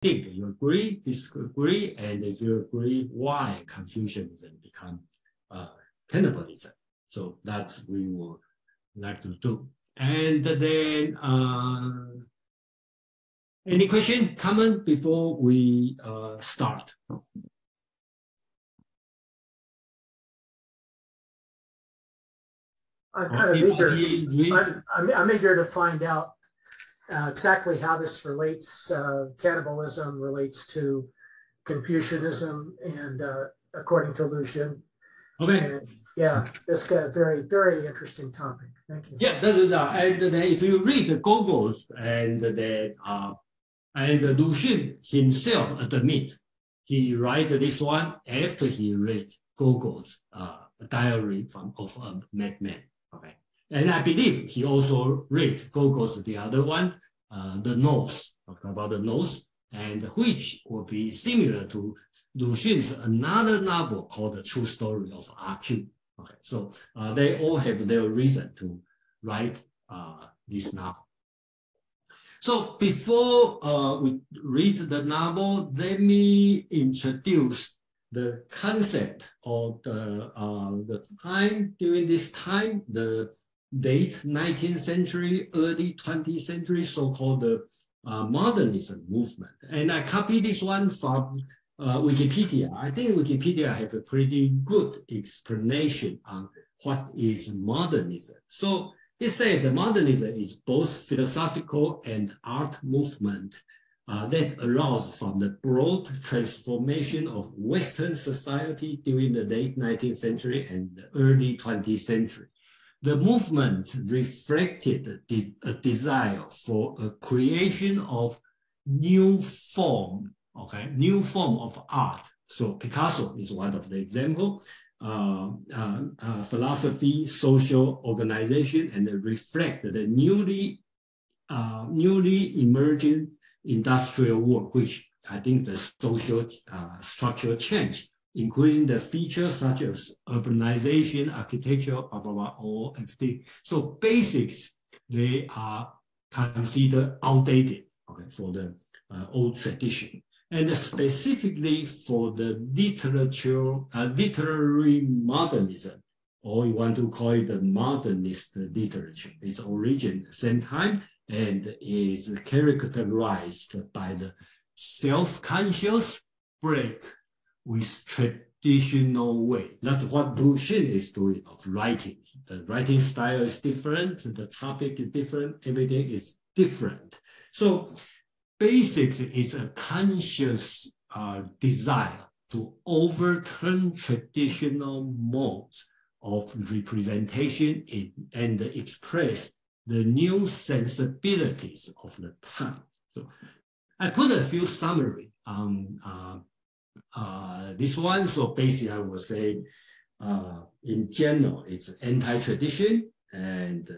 think you agree, disagree, and if you agree, why Confucianism become cannibalism. So that's we would like to do. And then any question, comment before we start? I'm kind of eager. I'm eager to find out exactly how this relates. Cannibalism relates to Confucianism, and according to Lucian. Okay. And, yeah, this got a very, very interesting topic. Thank you. Yeah, and then if you read the Gogol's and Lucian himself admit he write this one after he read Gogol's diary of a madman. Okay, and I believe he also read Gogol's the other one, the Nose, talking about the Nose, and which will be similar to Lucian's another novel called The True Story of RQ. Okay, so they all have their reason to write this novel. So before we read the novel, let me introduce the concept of the time during this time, the late 19th century, early 20th century, so-called the modernism movement. And I copied this one from Wikipedia. I think Wikipedia have a pretty good explanation on what is modernism. So it said the modernism is both philosophical and art movement that arose from the broad transformation of Western society during the late 19th century and the early 20th century. The movement reflected a desire for a creation of new form of art. So Picasso is one of the examples. Philosophy, social organization, and reflect the newly emerging industrial world, which I think the social structural change, including the features such as urbanization, architecture, blah, blah, blah, all everything. So basics, they are considered outdated, okay, for the old tradition. And specifically for the literary modernism, or you want to call it the modernist literature. Its origin at the same time and is characterized by the self-conscious break with traditional way. That's what Lucian is doing of writing. The writing style is different, the topic is different, everything is different. So basically, it's a conscious desire to overturn traditional modes of representation and express the new sensibilities of the time. So I put a few summary on this one. So basically, I would say, in general, it's anti-tradition and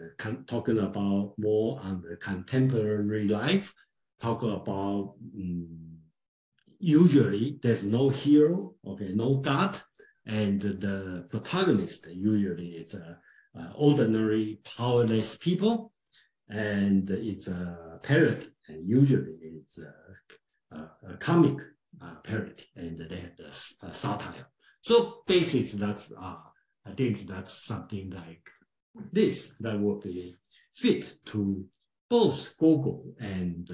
talking about more on the contemporary life. Talk about usually there's no hero, okay, no God, and the protagonist usually is ordinary, powerless people, and it's a parody, and usually it's a comic parody, and they have the satire. So basically, that's I think that's something like this that would be fit to both Gogol and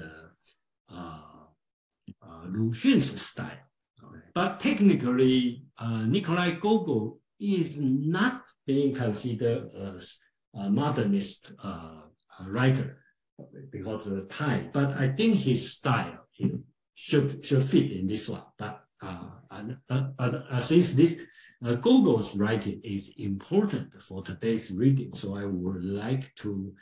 Lucian's style. Okay. But technically, Nikolai Gogol is not being considered as a modernist writer because of the time. But I think his style should fit in this one. But since this Gogol's writing is important for today's reading, so I would like to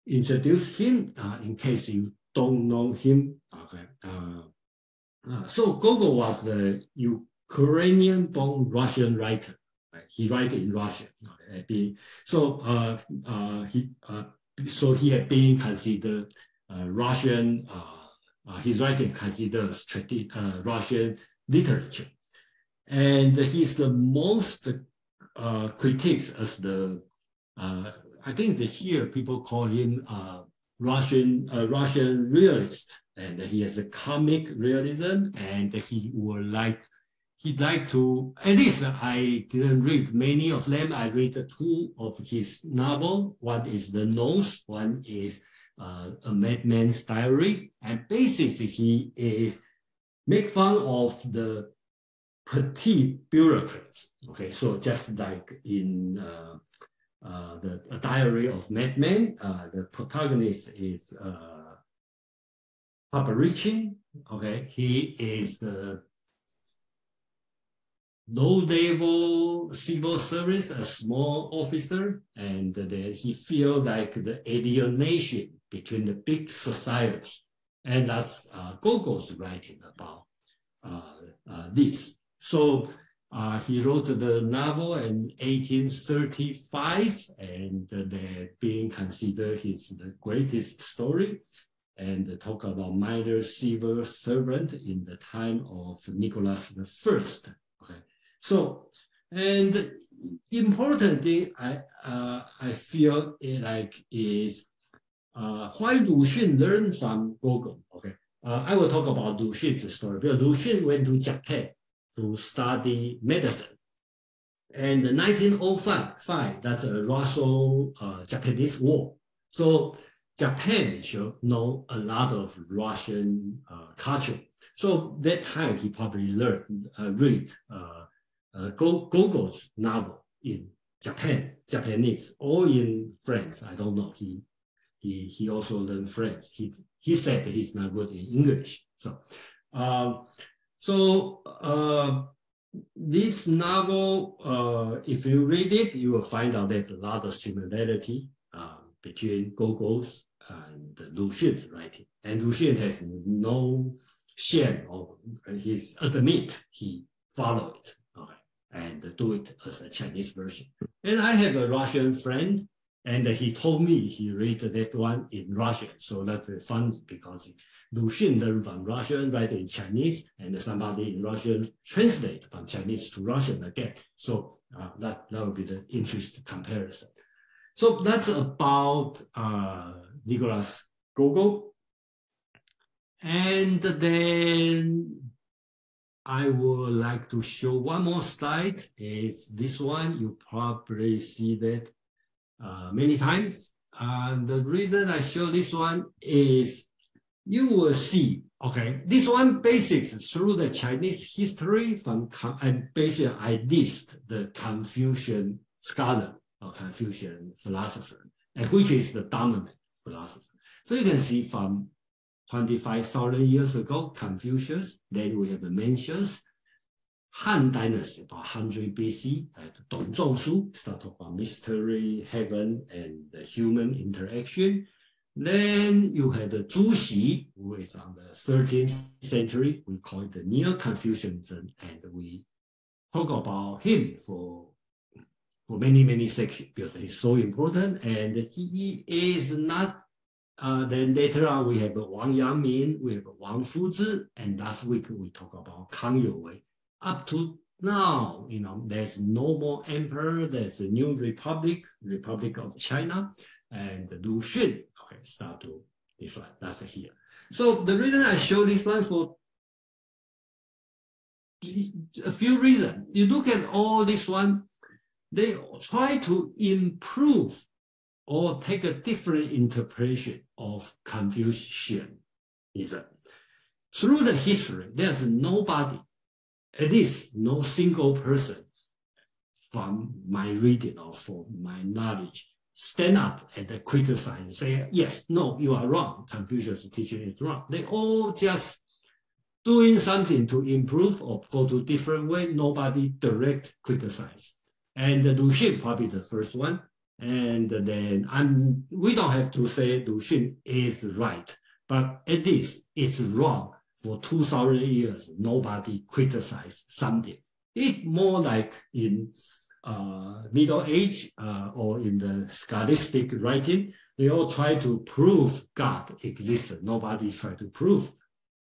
introduce him in case you don't know him. Okay. So Gogol was a Ukrainian-born Russian writer. Right? He wrote in Russian. Okay. So he had been considered Russian. His writing considered Russian literature, and he's the most critiqued as the. I think here people call him Russian realist. and he has a comic realism, and he'd like to, at least I didn't read many of them. I read two of his novels. One is The Nose, one is A Madman's Diary. And basically he is make fun of the petite bureaucrats. Okay, so just like in the Diary of Madman, the protagonist is Paparichin. Okay, he is the low-level civil service, a small officer, and he feels like the alienation between the big society. And that's Gogol's writing about this. So he wrote the novel in 1835, and they're being considered the greatest story, and talk about minor civil servant in the time of Nicholas I. Okay. So, and important thing I feel like is why Luxun learned from Gogol. Okay, I will talk about Luxun's story because Luxun went to Japan to study medicine, and in 1905, that's a Russo-Japanese war. So Japan should know a lot of Russian culture. So that time he probably read Gogol's novel in Japanese, or in French. I don't know. He also learned French. He said he's not good in English. So this novel, if you read it, you will find out there's a lot of similarity between Gogol's and Luxun's writing. And Luxun has no shame or his admit he followed it. Okay, and do it as a Chinese version. And I have a Russian friend, and he told me he read that one in Russian. So that's very funny because Luxun learned from Russian, write in Chinese, and somebody in Russian translate from Chinese to Russian again. So that would be the interesting comparison. So that's about Nicholas Gogol. And then I would like to show one more slide. Is this one. You probably see that many times. And the reason I show this one is you will see, okay, this one basics through the Chinese history and basically I list the Confucian scholar or Confucian philosopher, and which is the dominant philosopher. So you can see from 25,000 years ago, Confucius, then we have the Mencius, Han Dynasty, about 100 BC, Dong Zhongshu, start about mystery, heaven, and the human interaction. Then you have the Zhu Xi, who is on the 13th century. We call it the Neo-Confucianism, and we talk about him for many sections because he's so important, and he is not. Then later on we have Wang Yangmin, we have Wang Fuzi, and last week we talk about Kang Youwei. Up to now, there's no more emperor. There's a new Republic of China, and Luxun. Okay, start to this one. That's here. So the reason I show this one for a few reasons. You look at all this one. They try to improve or take a different interpretation of Confucianism. Through the history, there's nobody, at least no single person from my reading or from my knowledge, stand up and criticize and say, yes, no, you are wrong. Confucius' teaching is wrong. They all just doing something to improve or go to a different way. Nobody direct criticize. And Luxun probably the first one. And then we don't have to say Luxun is right, but at least it's wrong. For 2,000 years, nobody criticized something. It's more like in Middle Age or in the scholastic writing, they all try to prove God existed. Nobody tried to prove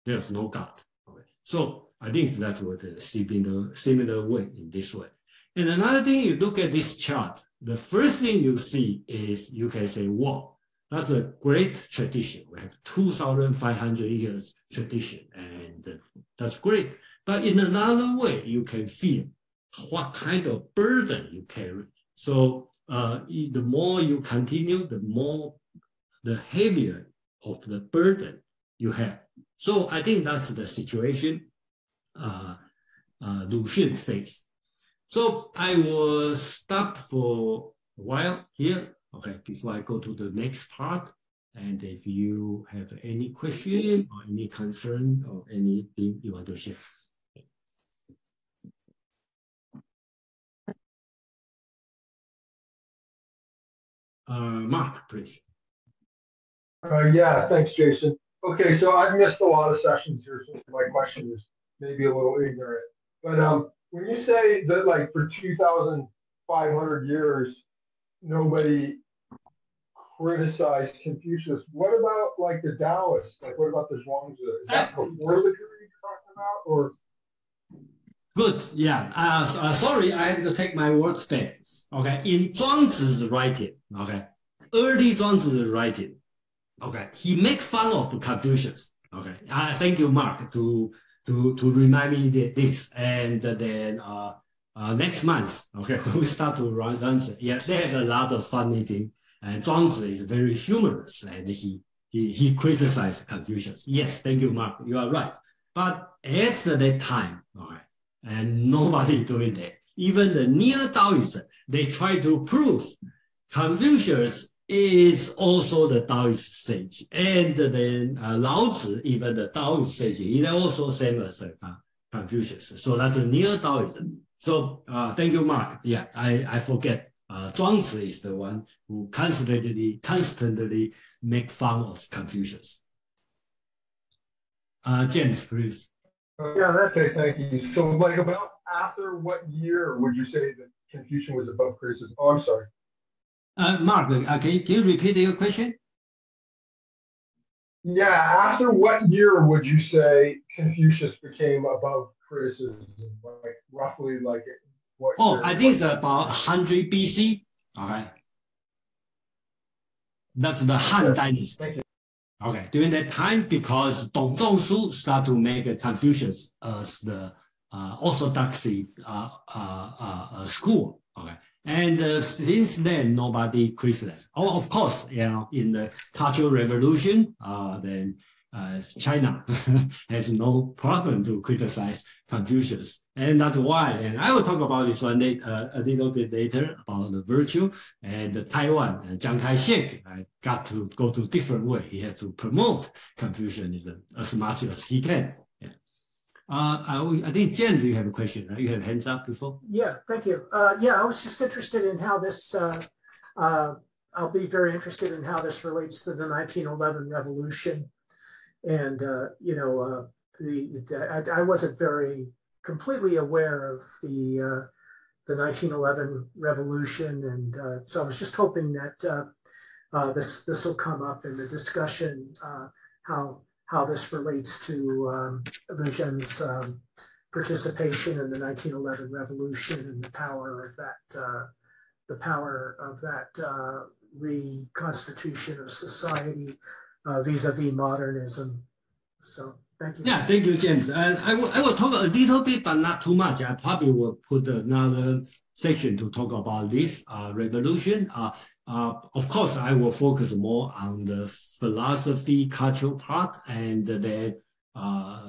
there's no God. Okay. So I think that's what a similar way in this way. And another thing, you look at this chart, the first thing you see is you can say, wow, That's a great tradition. We have 2,500 years tradition, and that's great. But in another way, you can feel what kind of burden you carry. So the more you continue, the heavier of the burden you have. So I think that's the situation Luxun faced. So I will stop for a while here, okay, before I go to the next part. And if you have any question or any concern or anything you want to share. Mark, please. Yeah, thanks, Jason. Okay, so I've missed a lot of sessions here, so my question is maybe a little ignorant. But when you say that, like, for 2,500 years, nobody criticized Confucius, what about, like, the Taoists? Like, what about the Zhuangzi? Is that before the period you're talking about, or? Good, yeah. Sorry, I have to take my words back. Okay, in Zhuangzi's writing, okay, early Zhuangzi's writing, okay, he makes fun of Confucius. Okay, thank you, Mark, to remind me this. And then next month, okay, when we start to run lunch, yeah, they have a lot of funny things. And Zhuangzi is very humorous, and he criticized Confucius. Yes, thank you, Mark. You are right. But after that time, all right, and nobody doing that. Even the neo-Taoists, they try to prove Confucius is also the Taoist sage. And then Lao Tzu, even the Taoist sage, he also same as Confucius. So that's a neo-Taoism. So thank you, Mark. Yeah, I forget. Zhuangzi is the one who constantly make fun of Confucius. James, please. Yeah, that's okay, thank you. So, like, about after what year would you say that Confucius was above criticism? Oh, I'm sorry. Mark, can you repeat your question? Yeah, after what year would you say Confucius became above criticism? Like, roughly, like, what year? I think it's about 100 BC. All right. That's the Han Dynasty. Thank you. Okay, during that time, because Dong Zhongshu started to make Confucius as the orthodoxy school. Okay, and since then nobody criticized. Oh, of course, you know, in the Cultural Revolution, then China has no problem to criticize Confucius, and that's why. And I will talk about this one a little bit later about the virtue. And Taiwan and Chiang Kai-shek got to go to different way. He has to promote Confucianism as much as he can. Yeah. I think James, you have a question, right? You have hands up before. Yeah, thank you. Yeah, I was just interested in how this. I'll be very interested in how this relates to the 1911 revolution. And, you know, I wasn't very completely aware of the 1911 revolution. And so I was just hoping that this will come up in the discussion, how this relates to Luxun's participation in the 1911 revolution and the power of that reconstitution of society vis-a-vis modernism. So thank you. Yeah, thank you, James. And I will talk a little bit, but not too much. I probably will put another section to talk about this revolution. Of course, I will focus more on the philosophy, cultural part, and then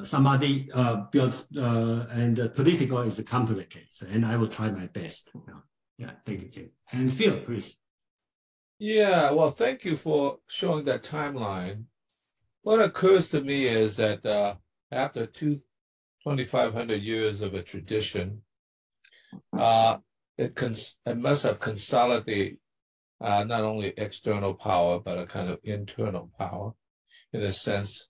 somebody builds, and the political is complicated, and I will try my best. Yeah, thank you, James. And Phil, please. Yeah, well, thank you for showing that timeline. What occurs to me is that after 2,500 years of a tradition, it must have consolidated not only external power, but a kind of internal power, in a sense.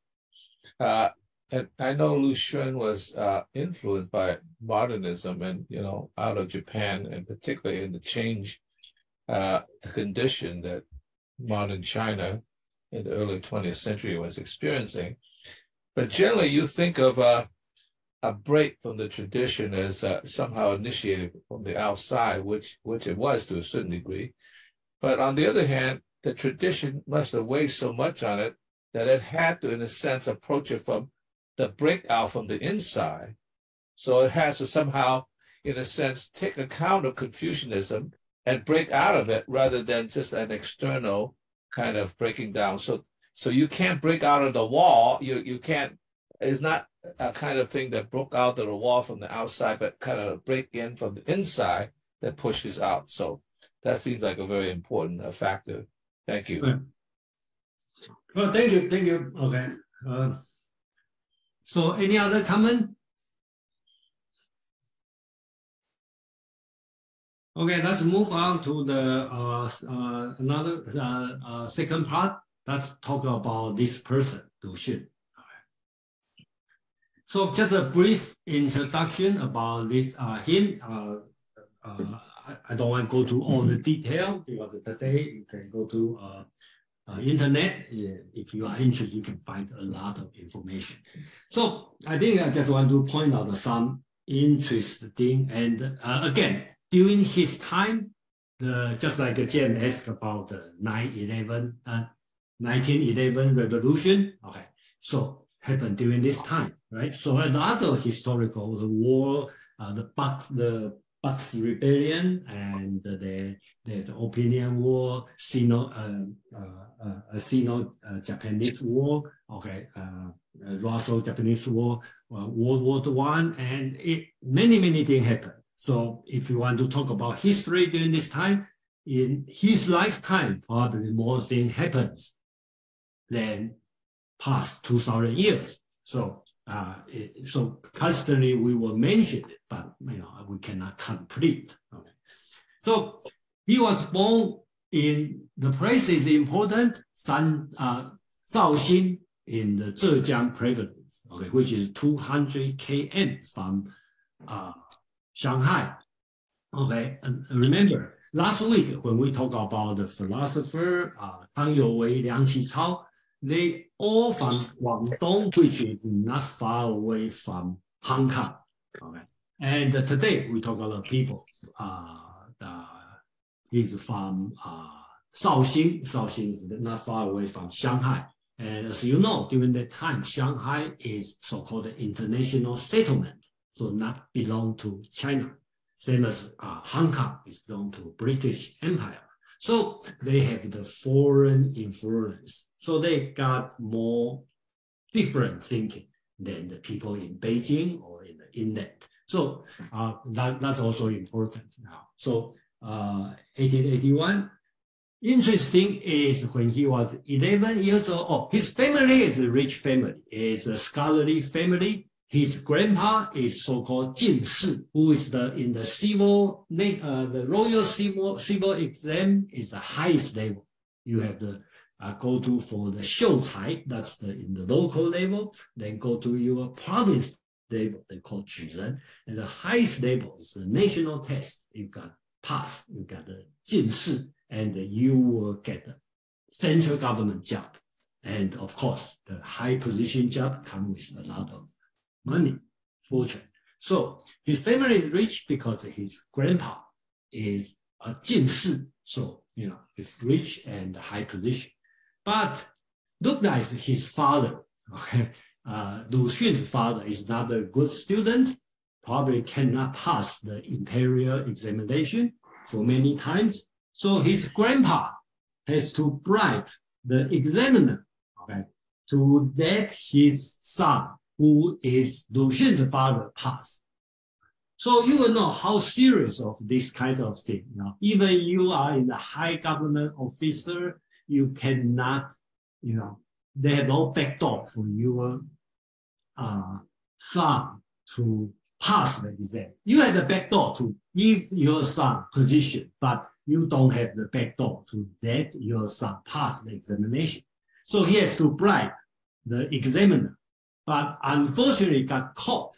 And I know Luxun was influenced by modernism and, you know, out of Japan, and particularly in the change, the condition that modern China in the early 20th century was experiencing. But generally, you think of a break from the tradition as somehow initiated from the outside, which it was to a certain degree. But on the other hand, the tradition must have weighed so much on it that it had to, in a sense, approach it from the breakout from the inside. So it has to somehow, in a sense, take account of Confucianism and break out of it rather than just an external kind of breaking down. So you can't break out of the wall. You can't, it's not a kind of thing that broke out of the wall from the outside, but kind of break in from the inside that pushes out. So that seems like a very important factor. Thank you. Well, thank you. Okay. So any other comment? Okay, let's move on to the another second part. Let's talk about this person, Luxun. So just a brief introduction about this him. I don't want to go to all the detail because today you can go to internet. If you are interested, you can find a lot of information. So I think I just want to point out some interesting and again, during his time, just like Jen asked about the 1911 revolution, okay, so happened during this time, right? So another historical, the war, the Bucks Rebellion and the Opinion War, Sino-Japanese War, okay, Russo-Japanese War, World War I, and many things happened. So if you want to talk about history during this time, in his lifetime, probably more things happens than past 2,000 years. So so constantly we will mention it, but we cannot complete. Okay. So he was born in the place is important, Shaoxing in the Zhejiang province, okay, which is 200 km from Shanghai. Okay, and remember last week when we talked about the philosopher Tang Youwei, Liang Qichao, they all from Guangdong, which is not far away from Hong Kong. Okay, and today we talk about people. He's from Shaoxing. Shaoxing is not far away from Shanghai. And as you know, during that time, Shanghai is so-called international settlement, so not belong to China. Same as Hong Kong is belong to British Empire. So they have the foreign influence. So they got more different thinking than the people in Beijing or in the inland. So that's also important now. So 1881. Interesting is when he was 11 years old. His family is a rich family. It's a scholarly family. His grandpa is so-called Jin Shi, who is in the civil, the royal civil exam is the highest level. You have to go to for the Xiucai, that's in the local level. Then go to your province level, they call Juren. And the highest level is the national test. You got pass, you got the Jin Shi, and you will get the central government job. And of course, the high position job comes with a lot of money, fortune. So his family is rich because his grandpa is a Jin Shi. So, it's rich and high position. But look like his father, okay? Lu Xun's father is not a good student, probably cannot pass the imperial examination for many times. So his grandpa has to bribe the examiner, okay, to let his son, who is Lu Xun's father, pass. So you will know how serious of this kind of thing. Even you are in the high government officer, you cannot, they have no backdoor for your son to pass the exam. You have the backdoor to give your son position, but you don't have the backdoor to let your son pass the examination. So he has to bribe the examiner, but unfortunately got caught.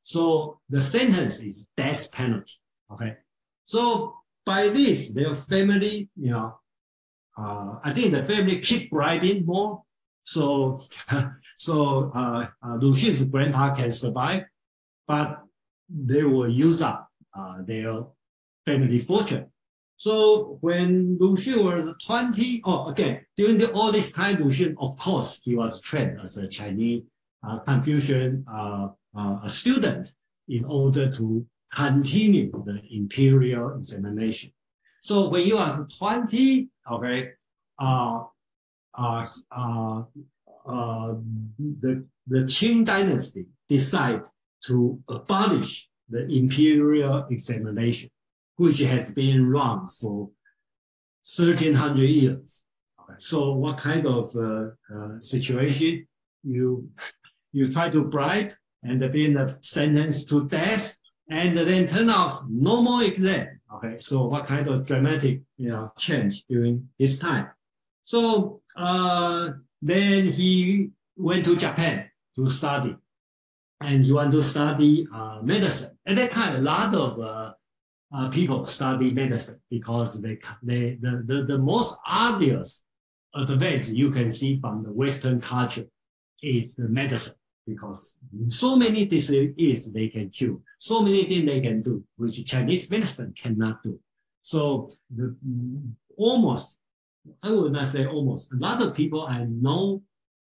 So the sentence is death penalty. Okay. So by this, their family, I think the family keep bribing more. So Lu Xun's grandpa can survive, but they will use up their family fortune. So when Luxun was 20, during all this time, Luxun, of course, he was trained as a Chinese Confucian student in order to continue the imperial examination. So when he was 20, the Qing dynasty decided to abolish the imperial examination, which has been run for 1,300 years. Okay. So what kind of situation? You try to bribe and being sentenced to death, and then turn out no more exam. Okay, so what kind of dramatic change during his time? So then he went to Japan to study, and he wanted to study medicine. At that time, a lot of people study medicine because the most obvious advance you can see from the Western culture is the medicine, because so many diseases they can cure, so many things they can do, which Chinese medicine cannot do. So almost, I would not say almost, a lot of people I know,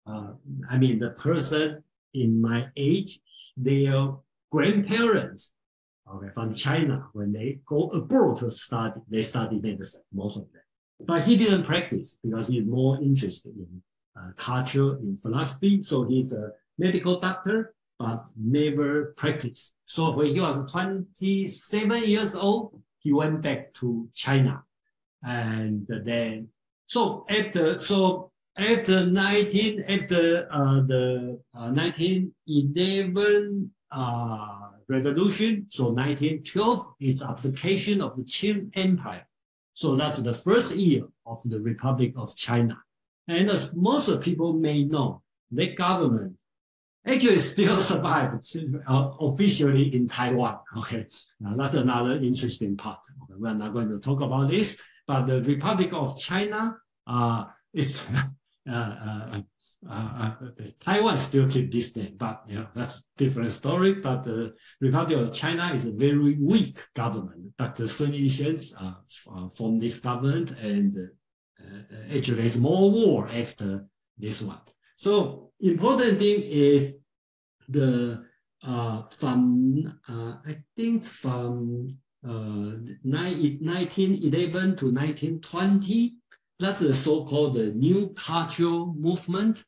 the person in my age, their grandparents from China, when they go abroad to study, they study medicine, most of them. But he didn't practice because he's more interested in culture, in philosophy. So he's a medical doctor, but never practiced. So when he was 27 years old, he went back to China. And then, after the 1911 revolution, so 1912 is application of the Qing Empire. So that's the first year of the Republic of China. And as most people may know, the government actually still survived officially in Taiwan. Okay, now that's another interesting part. Okay, we're not going to talk about this, but the Republic of China is Taiwan still keep this name, but that's a different story. But the Republic of China is a very weak government. Dr. Sun Yat-sen formed this government, and actually there's more war after this one. So important thing is the from 1911 to 1920, that's the so-called the new cultural movement.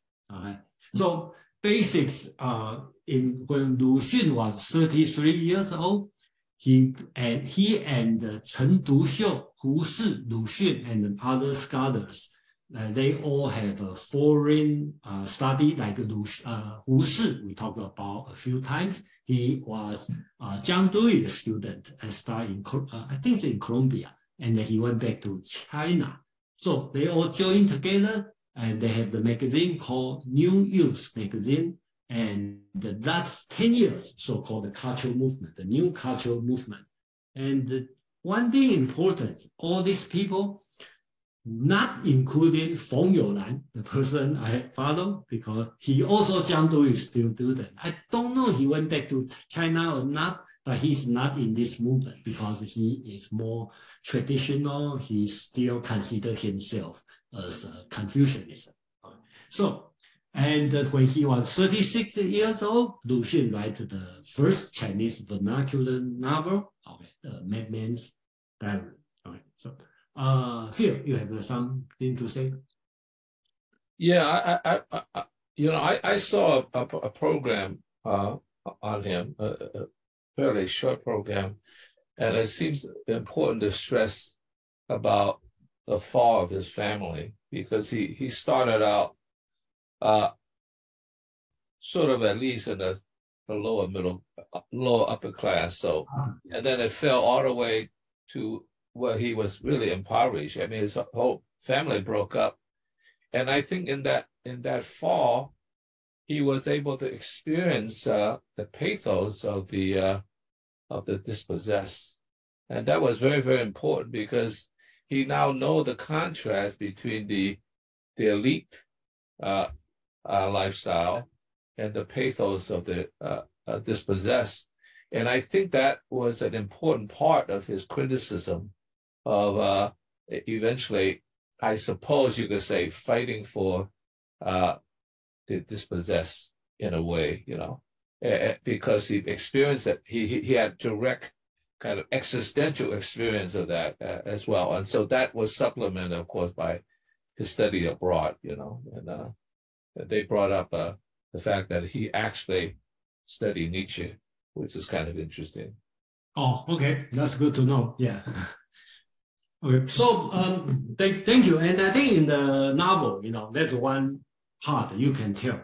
So basics when Luxun was 33 years old, he and Chen Duxiu, Hsün, Luxun, and other scholars, they all have a foreign study, like Hsün, we talked about a few times. He was Jiang Dui's student and studied I think it's in Colombia, and then he went back to China. So they all joined together, and they have the magazine called New Youth Magazine, and that's 10 years, so-called the cultural movement, the new cultural movement. And one thing important, all these people, not including Feng Youlan, the person I follow, because he also Jiang Dui student. I don't know he went back to China or not, but he's not in this movement because he is more traditional. He still considers himself as a Confucianism. So, and when he was 36 years old, Luxun wrote the first Chinese vernacular novel, The Madman's Diary. So, Phil, you have something to say? Yeah, I saw a program on him, a fairly short program, and it seems important to stress about the fall of his family, because he started out sort of at least in the lower upper class. So, and then it fell all the way to where he was really impoverished. I mean, his whole family broke up, and I think in that fall, he was able to experience the pathos of the dispossessed, and that was very, very important, because he now knows the contrast between the elite lifestyle and the pathos of the dispossessed. And I think that was an important part of his criticism of eventually, I suppose you could say, fighting for the dispossessed in a way, because he experienced that he had direct kind of existential experience of that as well. And so that was supplemented, of course, by his study abroad, and they brought up the fact that he actually studied Nietzsche, which is kind of interesting. Oh, okay. That's good to know. Yeah. Okay. So thank you. And I think in the novel, there's one part you can tell,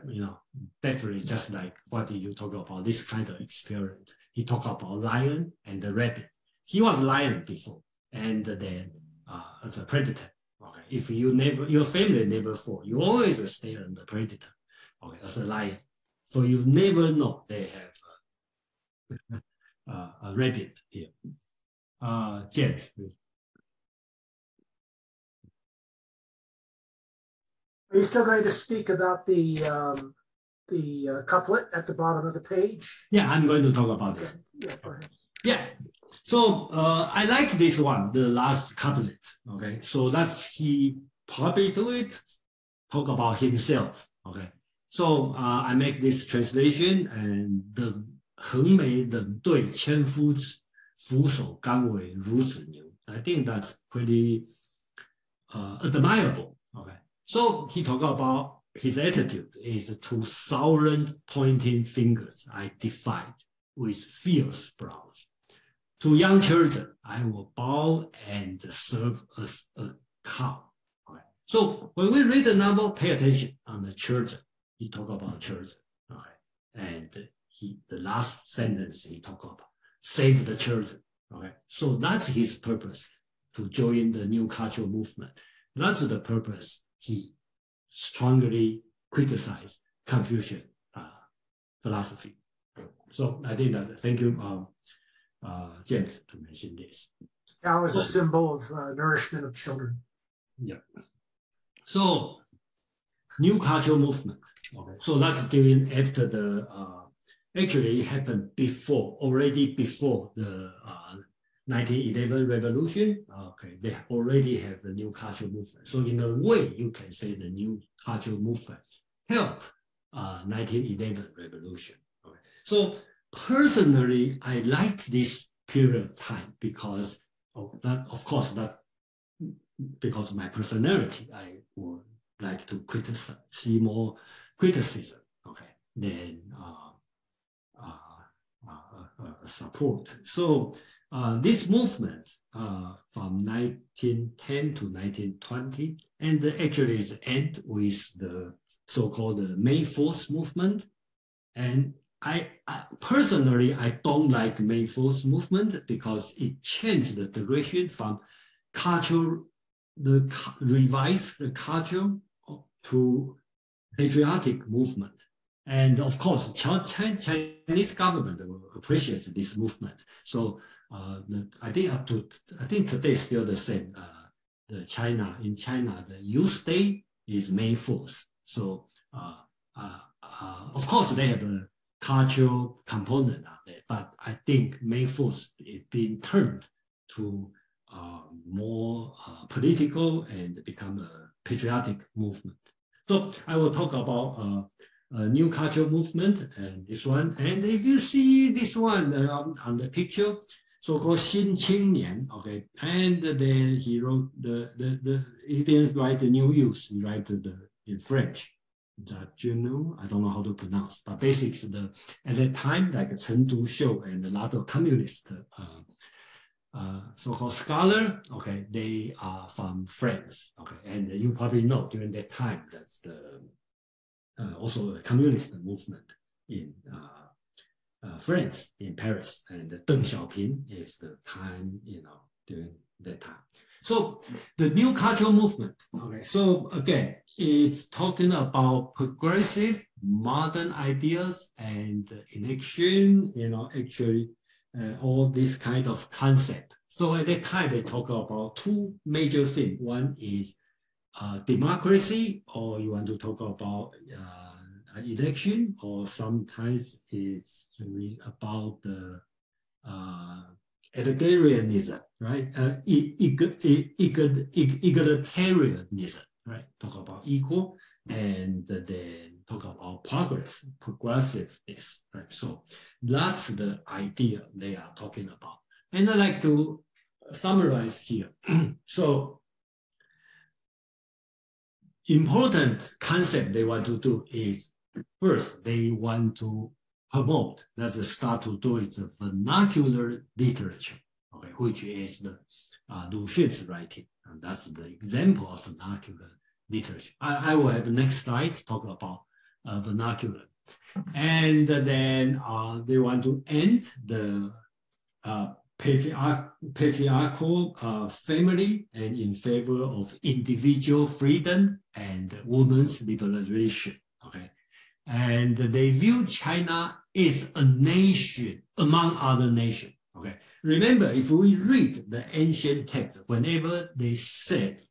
definitely just like what you talk about, this kind of experience. He talked about lion and the rabbit. He was lion before, and then as a predator. Okay. If your family never fall, you always stay on the predator. Okay, as a lion. So you never know they have a rabbit here. James, please. Are you still going to speak about the couplet at the bottom of the page? Yeah, I'm going to talk about this. Yeah, go ahead. Yeah. So I like this one, the last couplet. Okay, so that's he probably do it, talk about himself. Okay, so I make this translation and the 横眉冷对千夫指，俯首甘为孺子牛. I think that's pretty admirable. Okay, so he talked about his attitude is to sovereign pointing fingers I defied with fierce brows. To young children, I will bow and serve as a cow. Okay. So when we read the novel, pay attention on the children. He talked about children. Okay. And the last sentence he talked about save the children. Okay. So that's his purpose, to join the new cultural movement. That's the purpose he strongly criticized Confucian philosophy. So I think that's it. Thank you, James, to mention this. Cow is a symbol of nourishment of children. Yeah. So, new cultural movement. Okay. So that's during after the actually it happened already before the 1911 revolution. Okay, they already have the new cultural movement. So in a way, you can say the new cultural movement helped 1911 revolution. Okay. So personally, I like this period of time because of that. Of course, that's because of my personality. I would like to see more criticism. Okay, than support. So this movement from 1910 to 1920, and actually is end with the so-called May 4th movement. And I personally, I don't like May 4th movement because it changed the direction from revise the culture to patriotic movement. And of course, Chinese government will appreciate this movement. So I think today is still the same. In China, the youth day is May 4th. So of course, they have a cultural component of it, but I think May 4th is being turned to more political and become a patriotic movement. So I will talk about a new cultural movement and this one. And if you see this one on the picture, so-called 新青年, okay, and then he wrote he didn't write the new youth, he wrote in French. That you know, I don't know how to pronounce, but basically at that time, like Chen Duxiu and a lot of communist so-called scholar, okay, they are from France, okay, and you probably know during that time that's also a communist movement in France, in Paris, and Deng Xiaoping is the time, during that time. So the new cultural movement, okay, so again, it's talking about progressive modern ideas and election, actually all this kind of concept. So at that time, they talk about two major things. One is democracy, or you want to talk about election, or sometimes it's really about the egalitarianism. right? Egalitarianism, right? Talk about equal, and then talk about progressiveness, right? So that's the idea they are talking about. And I'd like to summarize here. So important concept they want to do is, first, they want to promote, let's start to do it, the vernacular literature, okay, which is the Luxun's writing. And that's the example of vernacular literature. I will have the next slide talk about vernacular. And then they want to end the patriarchal family and in favor of individual freedom and women's liberation, okay? And they view China as a nation among other nations, okay? Remember, if we read the ancient text, whenever they said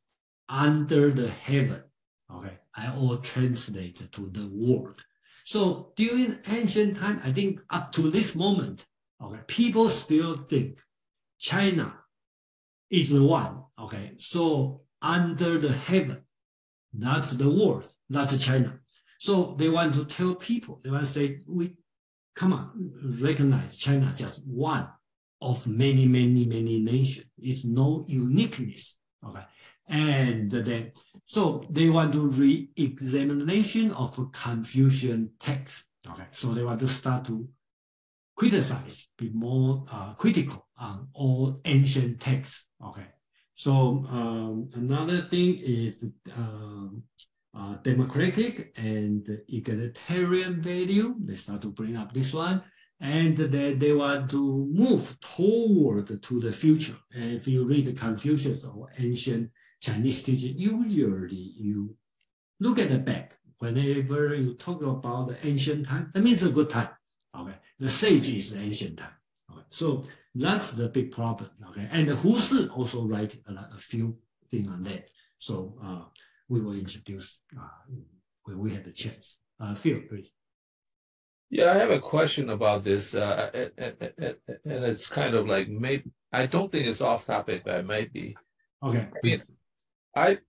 under the heaven, okay, I all translate to the world. So during ancient time, I think up to this moment, okay, people still think China is the one, okay? So under the heaven, that's the world, that's China. So they want to tell people, they want to say, come on, recognize China just one of many, many, many nations. It's no uniqueness, okay? And then, so they want to re-examination of Confucian text, okay? So they want to start to criticize, be more critical on all ancient texts, okay? So another thing is democratic and egalitarian value. They start to bring up this one. And then they want to move toward to the future. And if you read Confucius or ancient Chinese teaching, usually you look at the back. Whenever you talk about the ancient time, that means a good time. Okay, the sage is the ancient time. Okay, so that's the big problem. Okay, and Hsün also write a few things on that. So we will introduce when we have the chance. Phil, please. Yeah, I have a question about this, and it's kind of like, maybe, I don't think it's off topic, but it might be. Okay. I mean, I've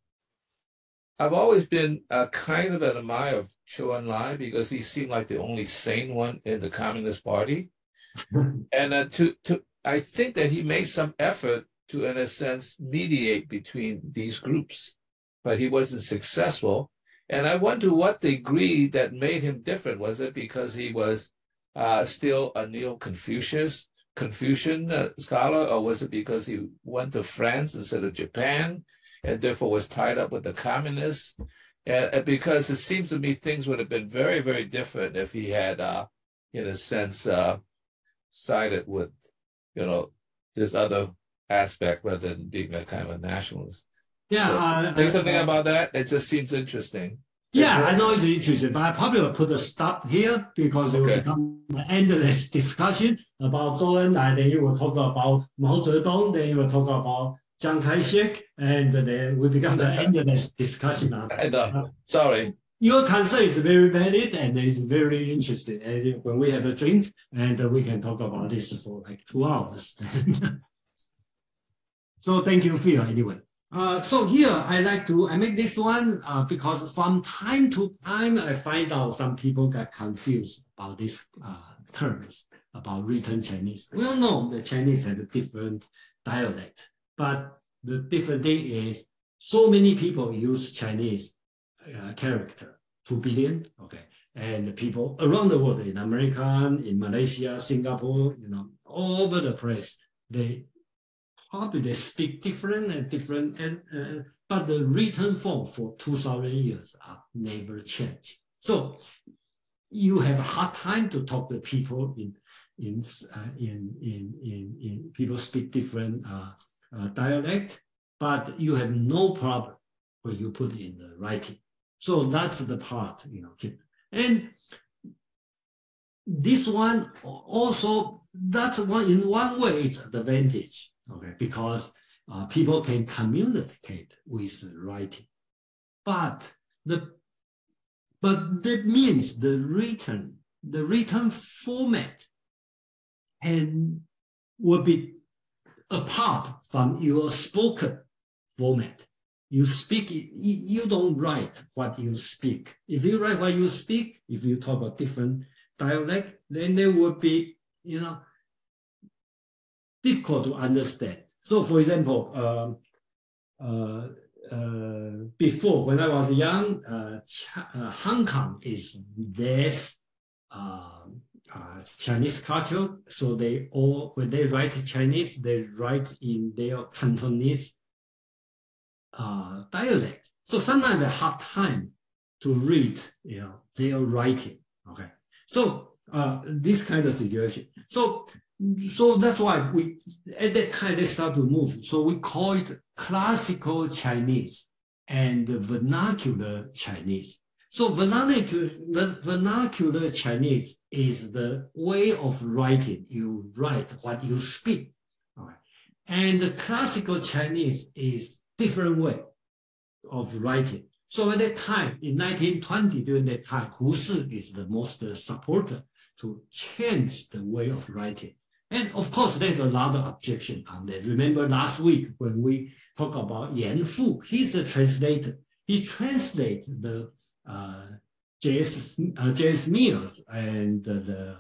always been kind of an admirer of Zhou Enlai because he seemed like the only sane one in the Communist Party. And I think that he made some effort to, in a sense, mediate between these groups, but he wasn't successful. And I wonder what degree that made him different. Was it because he was still a Confucian scholar, or was it because he went to France instead of Japan and therefore was tied up with the communists? And because it seems to me things would have been very, very different if he had, in a sense, sided with, this other aspect rather than being a kind of a nationalist. Yeah, think something about that. It just seems interesting. Yeah, I know it's interesting, but I probably will put a stop here because it will become an endless discussion about Zhou Enlai. Then you will talk about Mao Zedong. Then you will talk about Chiang Kai-shek, and then we become an endless discussion on that. I know. Sorry. Your concern is very valid and it's very interesting. And when we have a drink, and we can talk about this for like 2 hours. So thank you, Phil, anyway. So here I make this one because from time to time I find out some people got confused about these terms about written Chinese. We all know the Chinese has a different dialect, but the different thing is so many people use Chinese character, 2 billion, okay, and people around the world, in America, in Malaysia, Singapore, all over the place, they speak different, but the written form for 2,000 years are never changed. So you have a hard time to talk to people people speak different dialect, but you have no problem when you put it in the writing. So that's the part, and this one also, that's one, in one way, it's an advantage. Okay, because people can communicate with writing, but that means the written format will be apart from your spoken format. You speak, you don't write what you speak. If you write what you speak, if you talk about different dialect, then there would be, difficult to understand. So, for example, before, when I was young, Hong Kong is less Chinese culture. So they all, when they write Chinese, they write in their Cantonese dialect. So sometimes a hard time to read, their writing. Okay. So this kind of situation. So that's why we, at that time, they start to move. So we call it classical Chinese and vernacular Chinese. So vernacular Chinese is the way of writing. You write what you speak. All right. And the classical Chinese is different way of writing. So at that time, in 1920, during that time, Hsün is the most supporter to change the way of writing. And of course, there's a lot of objection on that. Remember last week when we talk about Yan Fu, he's a translator. He translates the J.S. Mills and the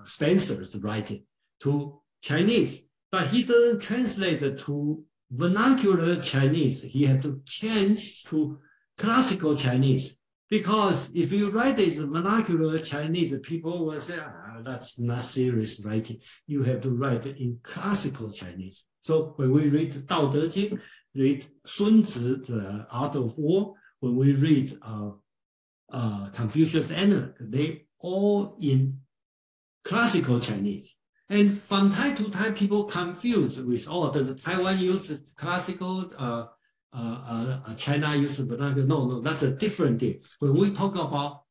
Spencer's writing to Chinese, but he doesn't translate it to vernacular Chinese. He had to change to classical Chinese, because if you write it in vernacular Chinese, people will say, that's not serious writing. You have to write it in classical Chinese. So when we read Dao De Jing, read Sun Tzu, the Art of War, when we read Confucius Analect, they all in classical Chinese. And from time to time, people confuse with, does Taiwan use classical, China use vernacular? No, that's a different thing. When we talk about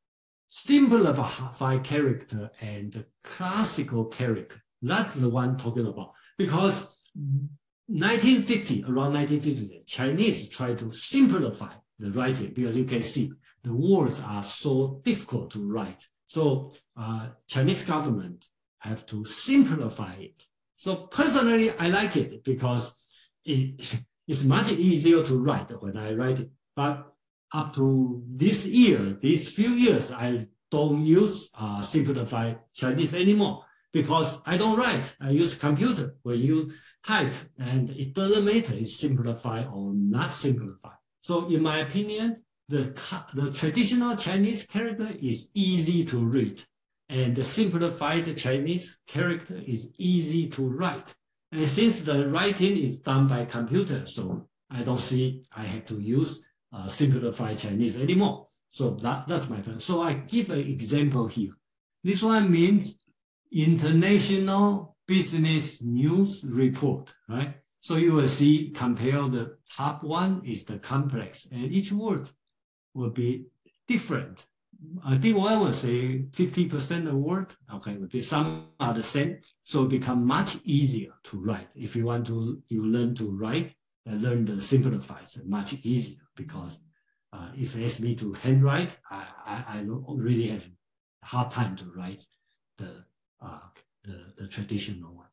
simplified character and classical character, that's the one talking about. Because around 1950, Chinese try to simplify the writing, because you can see the words are so difficult to write. So Chinese government have to simplify it. So personally, I like it because it's much easier to write when I write it. But up to this year, these few years, I don't use simplified Chinese anymore, because I don't write. I use computer. When you type, and it doesn't matter it's simplified or not simplified. So in my opinion, the traditional Chinese character is easy to read, and the simplified Chinese character is easy to write. And since the writing is done by computer, so I don't see I have to use simplified Chinese anymore. So that's my point. So I give an example here. This one means International Business News Report, right? So you will see, compare the top one is the complex, and each word will be different. I think one will say 50% of word, okay, would be some are the same. So it become much easier to write. If you want to, you learn to write and learn the simplified, much easier, because if you ask me to handwrite, I don't really have a hard time to write the traditional one.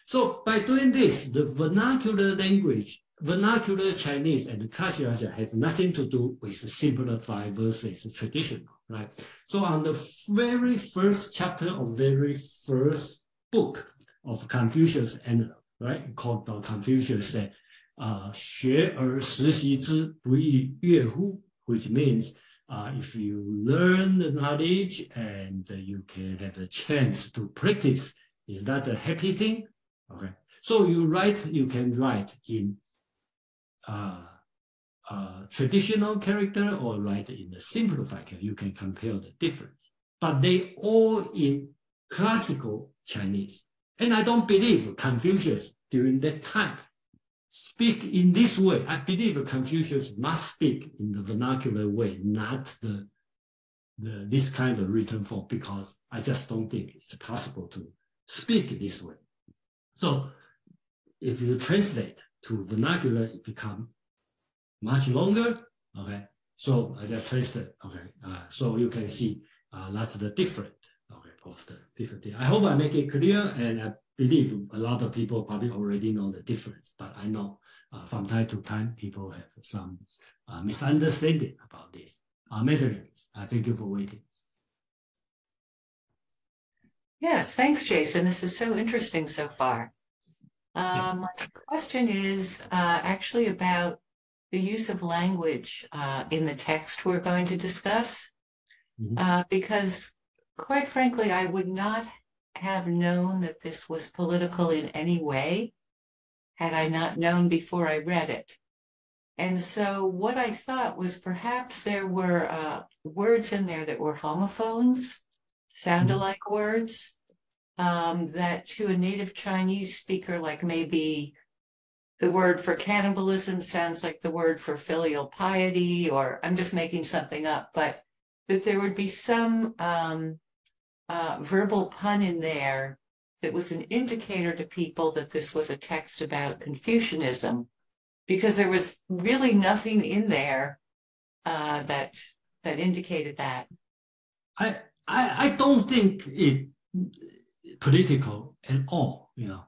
So by doing this, the vernacular language, vernacular Chinese and classical has nothing to do with simplified versus traditional, right? So on the very first chapter of very first book of Confucius Analect, right, called Confucius said, 学而时习之，不亦说乎? Which means if you learn the knowledge and you can have a chance to practice, is that a happy thing? Okay, so you can write in traditional character or write in the simplified character. You can compare the difference, but they all in classical Chinese. And I don't believe Confucius during that time speak in this way. I believe Confucius must speak in the vernacular way, not this kind of written form, because I just don't think it's possible to speak this way. So if you translate to vernacular, it becomes much longer. Okay, so I just translate. Okay, so you can see that's the difference. Okay, of the different thing. I hope I make it clear, and believe a lot of people probably already know the difference, but I know from time to time people have some misunderstanding about this. Madeline, thank you for waiting. Yes, thanks, Jason. This is so interesting so far. My question is actually about the use of language in the text we're going to discuss, because quite frankly, I would not have known that this was political in any way had I not known before I read it. And so what I thought was perhaps there were words in there that were homophones, sound-alike words, that to a native Chinese speaker, like maybe the word for cannibalism sounds like the word for filial piety, or I'm just making something up, but that there would be some verbal pun in there that was an indicator to people that this was a text about Confucianism, because there was really nothing in there that indicated that. I don't think it political at all, you know.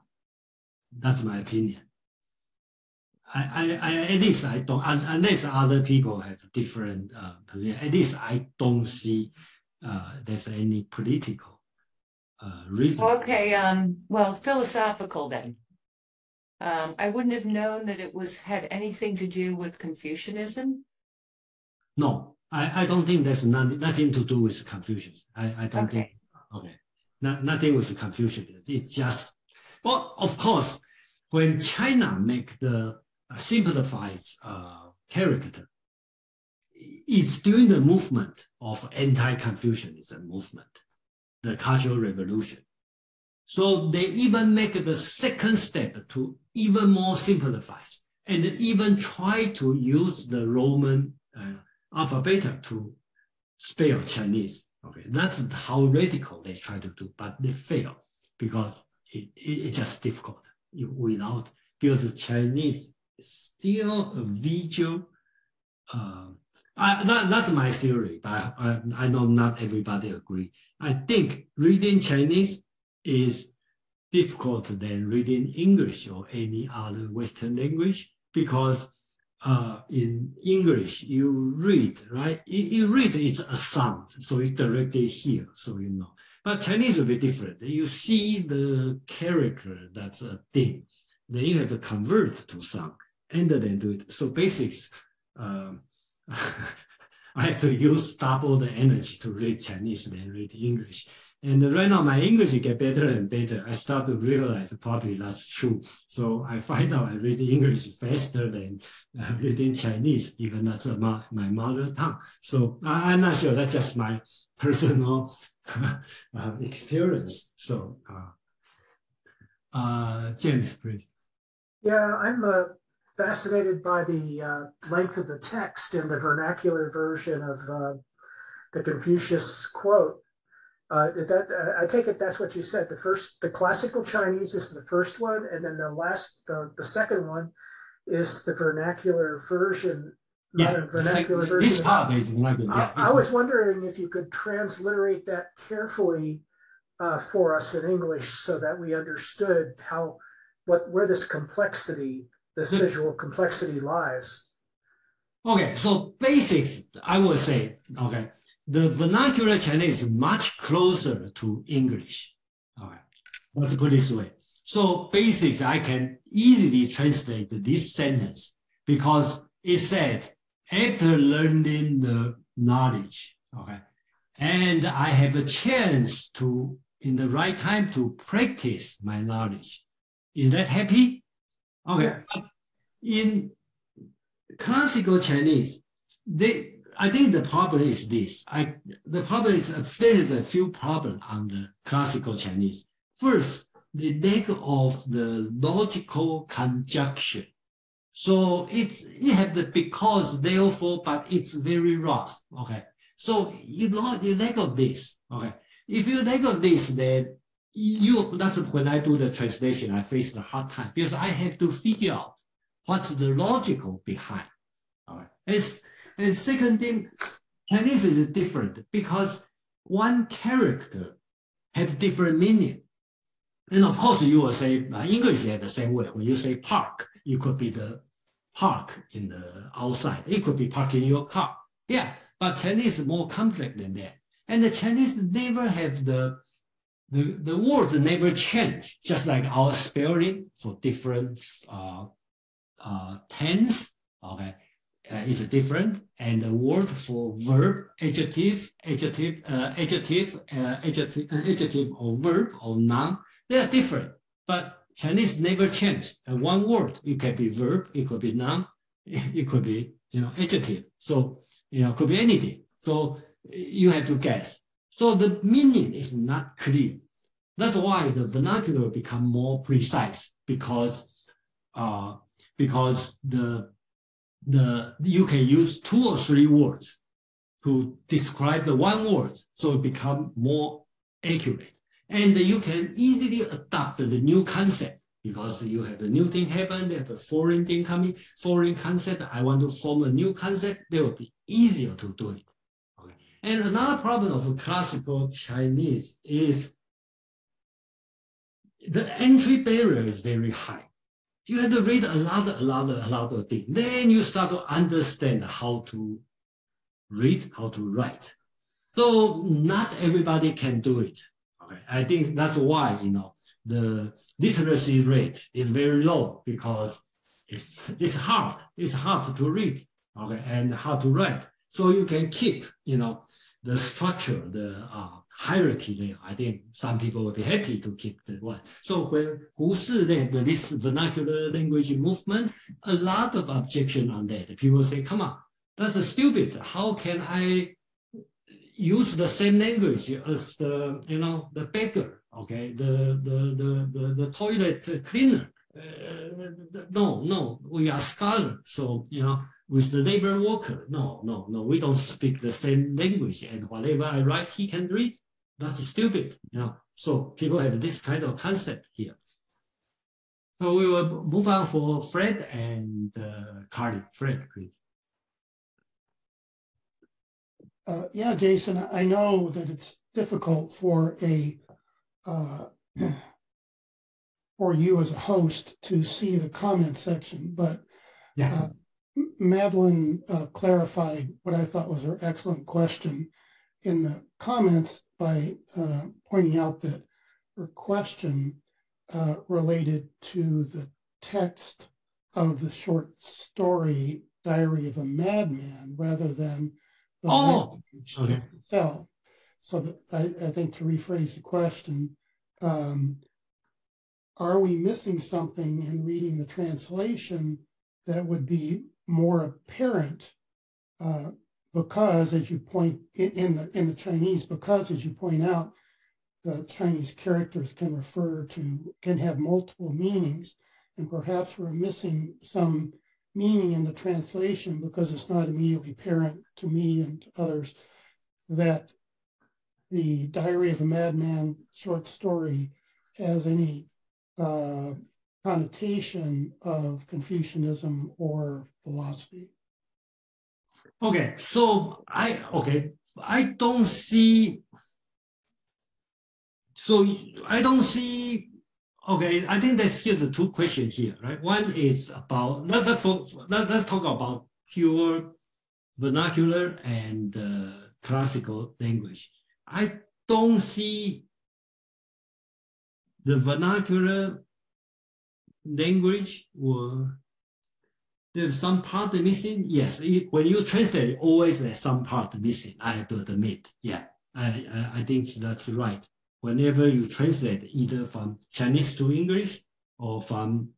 That's my opinion. I at least I don't, unless other people have different opinion, at least I don't see there's any political reason. Okay, well, philosophical then. I wouldn't have known that it had anything to do with Confucianism. No, I don't think there's nothing to do with Confucius. I don't think. Okay, nothing with Confucius. It's just, well, of course, when China make the simplified character, it's during the movement of anti-Confucianism movement, the Cultural Revolution. So they even make the second step to even more simplify and even try to use the Roman alphabet to spell Chinese. Okay, that's how radical they try to do, but they fail because it's just difficult without, because the Chinese is still a visual. That's my theory, but I know not everybody agree. I think reading Chinese is difficult than reading English or any other Western language, because in English you read, right? You read, it's a sound, so you directly hear, so you know. But Chinese will be different. You see the character, that's a thing. Then you have to convert to sound and then do it. So basics, I have to use double the energy to read Chinese than read English. And right now my English get better and better. I start to realize probably that's true. So I find out I read English faster than reading Chinese, even that's my mother tongue. So I'm not sure, that's just my personal experience. So James, please. Yeah, I'm fascinated by the length of the text in the vernacular version of the Confucius quote. I take it that's what you said. The classical Chinese is the first one, and then the second one is the vernacular version. Yeah, vernacular version. This part is vernacular. Yeah. I was wondering if you could transliterate that carefully for us in English, so that we understood where this complexity, this visual complexity lies. Okay, so basics, I would say, okay, the vernacular Chinese is much closer to English. All right, let's put it this way. So basics, I can easily translate this sentence because it said, after learning the knowledge, okay, and I have a chance to, in the right time, to practice my knowledge. Is that happy? Okay, but in classical Chinese, I think the problem is this. The problem is there is a few problems on the classical Chinese. First, the lack of the logical conjunction. So it has the because, therefore, but it's very rough. Okay, so you lack of this. Okay, if you lack of this, then that's when I do the translation, I face the hard time because I have to figure out what's the logical behind. All right. And second thing, Chinese is different because one character has different meaning. And of course, you will say English is the same way. When you say park, it could be the park in the outside. It could be parking your car. Yeah, but Chinese is more complex than that. And the Chinese never have the words never change, just like our spelling for different tense, okay, is different. And the word for verb, adjective or verb or noun, they are different. But Chinese never change. And one word, it can be verb, it could be noun, it could be, adjective. So, it could be anything. So you have to guess. So the meaning is not clear. That's why the vernacular become more precise because you can use 2 or 3 words to describe the one word, so it become more accurate. And you can easily adopt the new concept because you have the new thing happen, you have a foreign thing coming, foreign concept. I want to form a new concept. They will be easier to do it. Okay. And another problem of classical Chinese is the entry barrier is very high. You have to read a lot of things. Then you start to understand how to read, how to write. So not everybody can do it. Okay. I think that's why, the literacy rate is very low because it's hard. It's hard to read, okay, and hard to write. So you can keep, the structure, the hierarchy there. I think some people will be happy to keep that one. So when Hsün led this vernacular language movement, a lot of objection on that. People say, come on, that's stupid. How can I use the same language as the beggar, okay, the toilet cleaner? No, we are scholars. So, with the labor worker, no, we don't speak the same language. And whatever I write, he can read. That's stupid, So people have this kind of concept here. So we will move on for Fred and Carly. Fred, please. Yeah, Jason, I know that it's difficult for for you as a host to see the comment section, but yeah. Madeline clarified what I thought was her excellent question in the comments by pointing out that her question related to the text of the short story Diary of a Madman rather than the language itself. So that I think to rephrase the question, are we missing something in reading the translation that would be more apparent because, as you point in the Chinese, because as you point out, the Chinese characters can have multiple meanings, and perhaps we're missing some meaning in the translation because it's not immediately apparent to me and others that the Diary of a Madman short story has any connotation of Confucianism or philosophy. Okay, so I don't see. Okay, I think here's the 2 questions here, right? One is about let's talk about pure vernacular and classical language. I don't see the vernacular language there's some part missing. Yes, when you translate, always there's some part missing. I have to admit. Yeah, I think that's right. Whenever you translate either from Chinese to English or from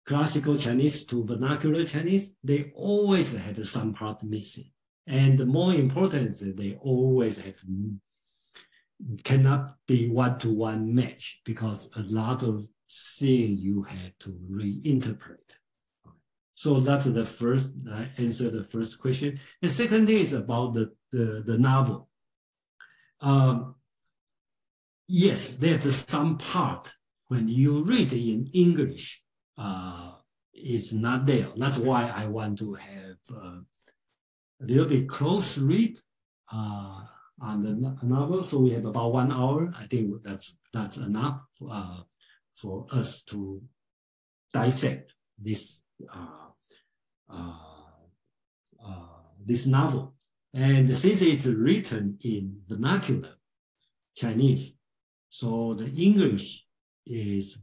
classical Chinese to vernacular Chinese, they always have some part missing. And the more important is that they always cannot be one-to-one match because a lot of things you have to reinterpret. So that's the first, I answer the first question. The second thing is about the novel. Yes, there's some part when you read in English, it's not there. That's why I want to have a little bit close read on the novel. So we have about 1 hour. I think that's enough for us to dissect this this novel. And since it's written in vernacular Chinese, so the English is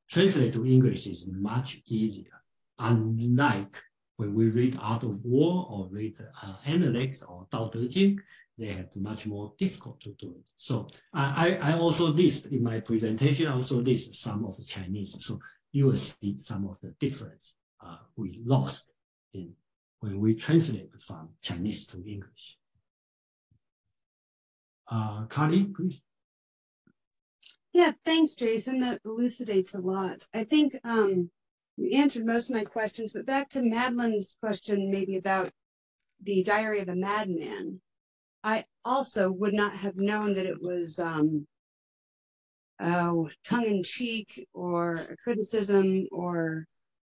translated to English is much easier, unlike when we read Art of War or read Analects or Dao De Jing, they have much more difficult to do it. So I also list in my presentation, I also list some of the Chinese. So you will see some of the difference we lost in when we translate from Chinese to English. Carly, please. Yeah, thanks, Jason. That elucidates a lot. I think you answered most of my questions, but back to Madeline's question, maybe about the Diary of a Madman. I also would not have known that it was tongue-in-cheek or a criticism or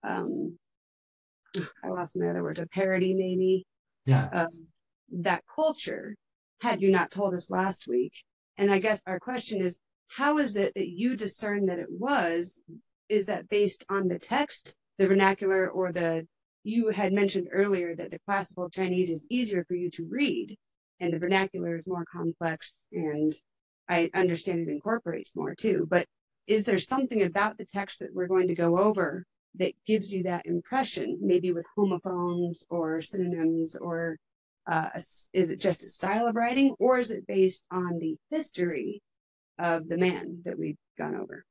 I lost my other words, a parody maybe. Yeah. That culture, had you not told us last week. And I guess our question is, how is it that you discern that it was? Is that based on the text, the vernacular, or you had mentioned earlier that the classical Chinese is easier for you to read and the vernacular is more complex, and I understand it incorporates more too. But is there something about the text that we're going to go over that gives you that impression, maybe with homophones or synonyms, or is it just a style of writing, or is it based on the history of the man that we've gone over?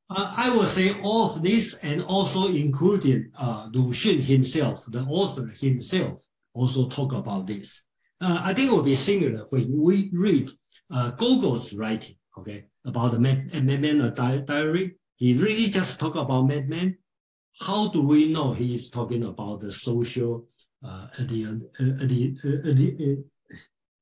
I would say all of this, and also including Luxun himself, the author himself, also talk about this. I think it will be similar when we read Gogol's writing, okay, about the Madman Diary. He really just talk about madman. How do we know he is talking about the social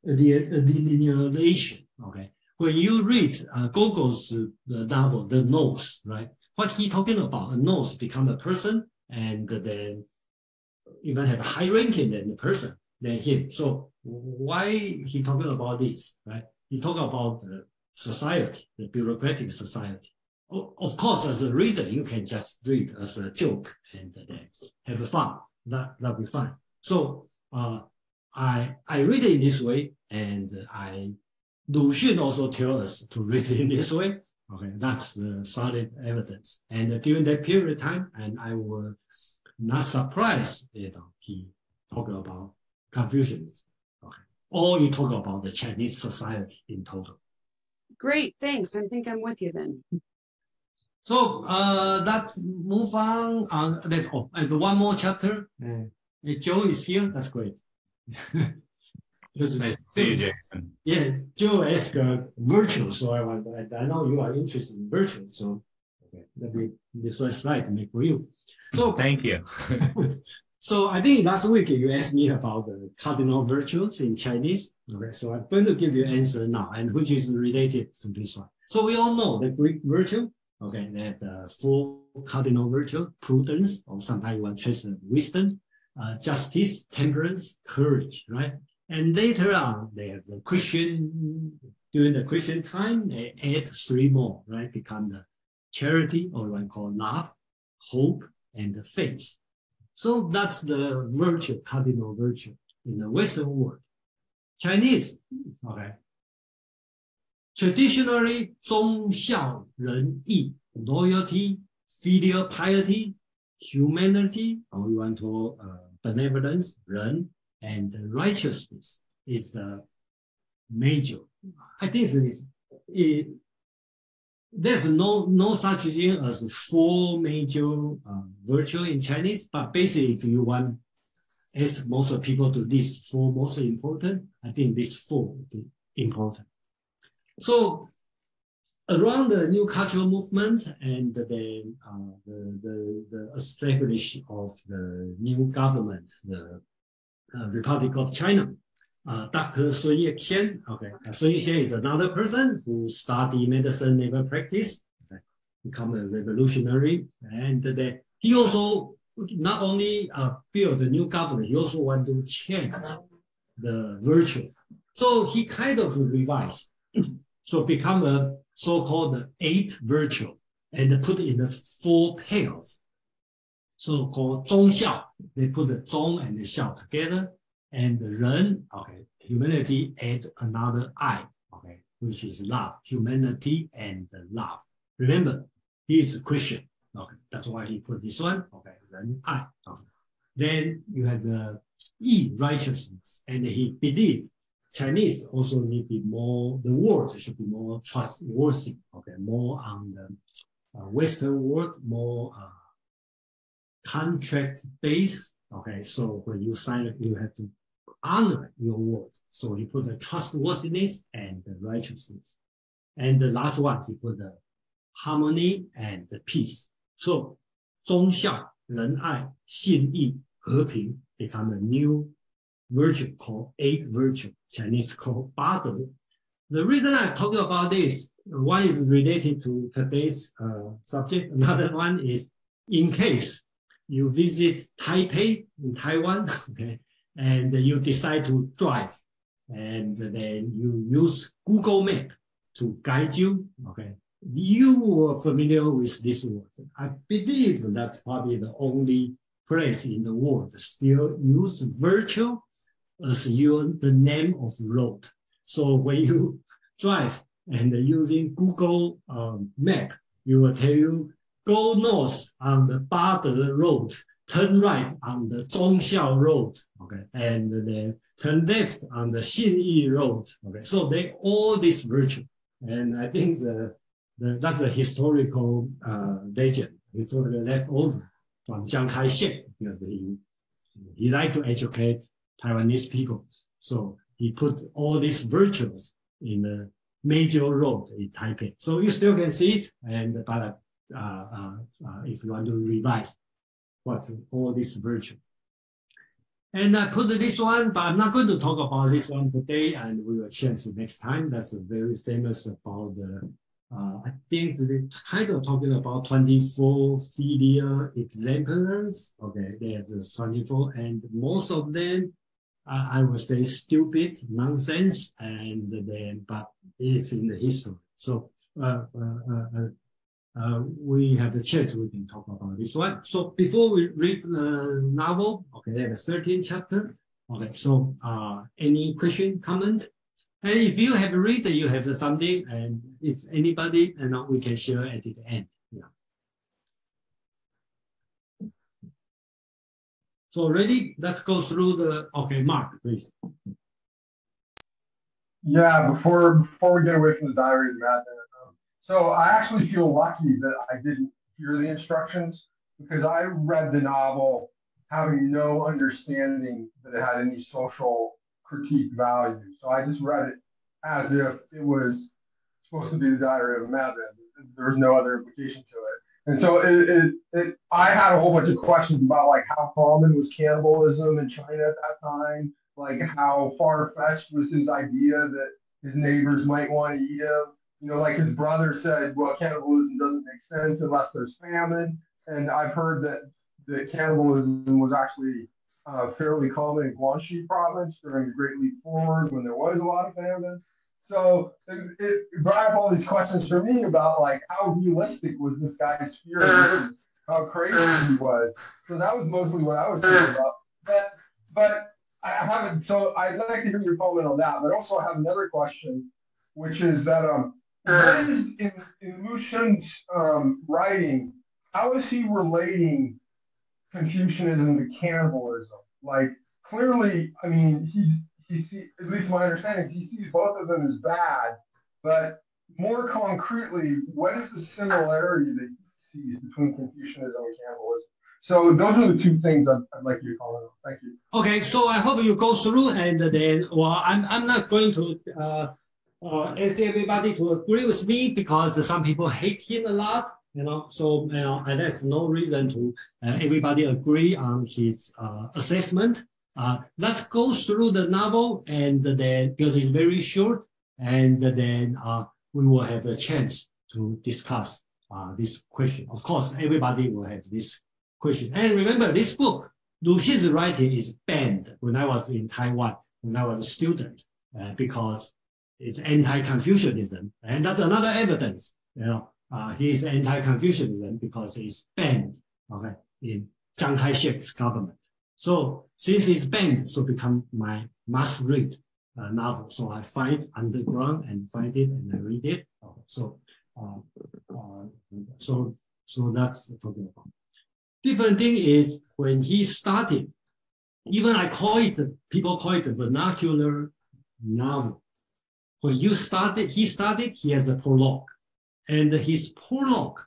alienation? Okay, when you read Gogol's novel, The Nose, right? What he talking about? A nose become a person, and then even have a high ranking than the person than him. So why he talking about this, right? He talk about the society, the bureaucratic society. Of course, as a reader, you can just read as a joke and have fun. That'll be fine. So I read it in this way, and Luxun also tell us to read it in this way. Okay, that's the solid evidence. And during that period of time, and I was not surprised, he talked about Confucianism. Okay, or you talk about the Chinese society in total. Great, thanks. I think I'm with you then. So let's move on. And one more chapter. Joe is here. That's great. Nice to see you, Jason. Yeah, Joe asked virtues, so I know you are interested in virtues. So okay, let me this slide to make for you. So thank you. So I think last week you asked me about the cardinal virtues in Chinese. Okay, so I'm going to give you an answer now, and which is related to this one. So we all know the Greek virtue. Okay, that 4 cardinal virtues: prudence, or sometimes you want to translate wisdom, justice, temperance, courage, right? And later on, they have the Christian, during the Christian time, they add 3 more, right? Become the charity, or one called love, hope, and the faith. So that's the virtue, cardinal virtue in the Western world. Chinese, okay. Traditionally, 忠孝仁义, loyalty, filial piety, humanity, or we want to benevolence, 仁, and righteousness is the major. I think there's no such thing as 4 major virtues in Chinese, but basically, if you want ask most of people to list 4 most important, I think these 4 would be important. So around the new cultural movement and then the establishment of the new government, the Republic of China, Dr. Sun Yat-sen, okay, Sun Yat-sen is another person who studied medicine, never practiced, okay, become a revolutionary, and he also not only build a new government, he also want to change the virtue. So he kind of revised, so become a so-called 8 virtue. and put in the 4 pairs. So called 忠孝, they put the 忠 and the 孝 together, and the 仁, okay, humanity add another I, okay, which is love, humanity and love. Remember, he is a Christian, okay, that's why he put this one, okay, 仁爱, okay. Then you have the 义, righteousness, and he believed Chinese also need to be more, the world should be more trustworthy, okay, more on the Western world, more contract based, okay, so when you sign it, you have to honor your word. So he put the trustworthiness and the righteousness. And the last one, he put the harmony and the peace. So 忠孝、仁爱、信义、和平 become a new virtue called 8 virtue, Chinese called 八德. The reason I'm talking about this, one is related to today's subject. Another one is in case you visit Taipei in Taiwan, okay, and you decide to drive, and then you use Google Map to guide you, okay. You were familiar with this word. I believe that's probably the only place in the world still use virtue as the name of road. So when you drive and using Google Map, it will tell you, go north on the 八德 road, turn right on the 忠孝 road, okay, and then turn left on the 信义 road, okay. So they all this virtue, and I think that's a historical legend, historical leftover from Jiang Kai-shek, because he liked to educate Taiwanese people, so he put all these virtues in the major road in Taipei. So you still can see it, and but if you want to revise what's all this virtue. And I put this one, but I'm not going to talk about this one today, and we will change it next time. That's very famous about the, I think the title talking about 24 filial exemplars. Okay, there's 24, and most of them, I would say stupid, nonsense, and then, but it's in the history. So, we have the chance we can talk about this one. So before we read the novel, okay, there's a 13th chapter. Okay, so any question, comment? And if you have read, you have something, and it's anybody, and we can share at the end. Yeah. So ready? Let's go through the. Okay, Mark, please. Yeah, before we get away from the diary of the madman. So I actually feel lucky that I didn't hear the instructions, because I read the novel having no understanding that it had any social critique value. So I just read it as if it was supposed to be the diary of a madman. There was no other implication to it. And so I had a whole bunch of questions about like how common was cannibalism in China at that time, like how far-fetched was his idea that his neighbors might want to eat him. You know, like his brother said, well, cannibalism doesn't make sense unless there's famine. And I've heard that cannibalism was actually fairly common in Guangxi province during the Great Leap Forward when there was a lot of famine. So it brought up all these questions for me about like how realistic was this guy's fear, how crazy he was. So that was mostly what I was thinking about. But I haven't. So I'd like to hear your comment on that. But also I have another question, which is that in Lucian's writing, how is he relating Confucianism to cannibalism? Like clearly, I mean, he sees, at least my understanding, he sees both of them as bad. But more concretely, what is the similarity that he sees between Confucianism and cannibalism? So those are the two things I'd like you to comment on. Thank you. Okay, so I hope you go through, and then, well, I'm not going to ask everybody to agree with me, because some people hate him a lot, you know. So and there's no reason to everybody agree on his assessment. Let's go through the novel, and then because it's very short, and then we will have a chance to discuss this question. Of course, everybody will have this question. And remember, this book, Luxun's writing is banned when I was in Taiwan, when I was a student, because it's anti-Confucianism. And that's another evidence. You know, he is anti-Confucianism because he's banned, okay, in Chiang Kai-shek's government. So since it's banned, so become my must-read novel. So I find underground and find it and I read it. So that's talking about. Different thing is when he started, even people call it a vernacular novel. When he started, he has a prologue. And his prologue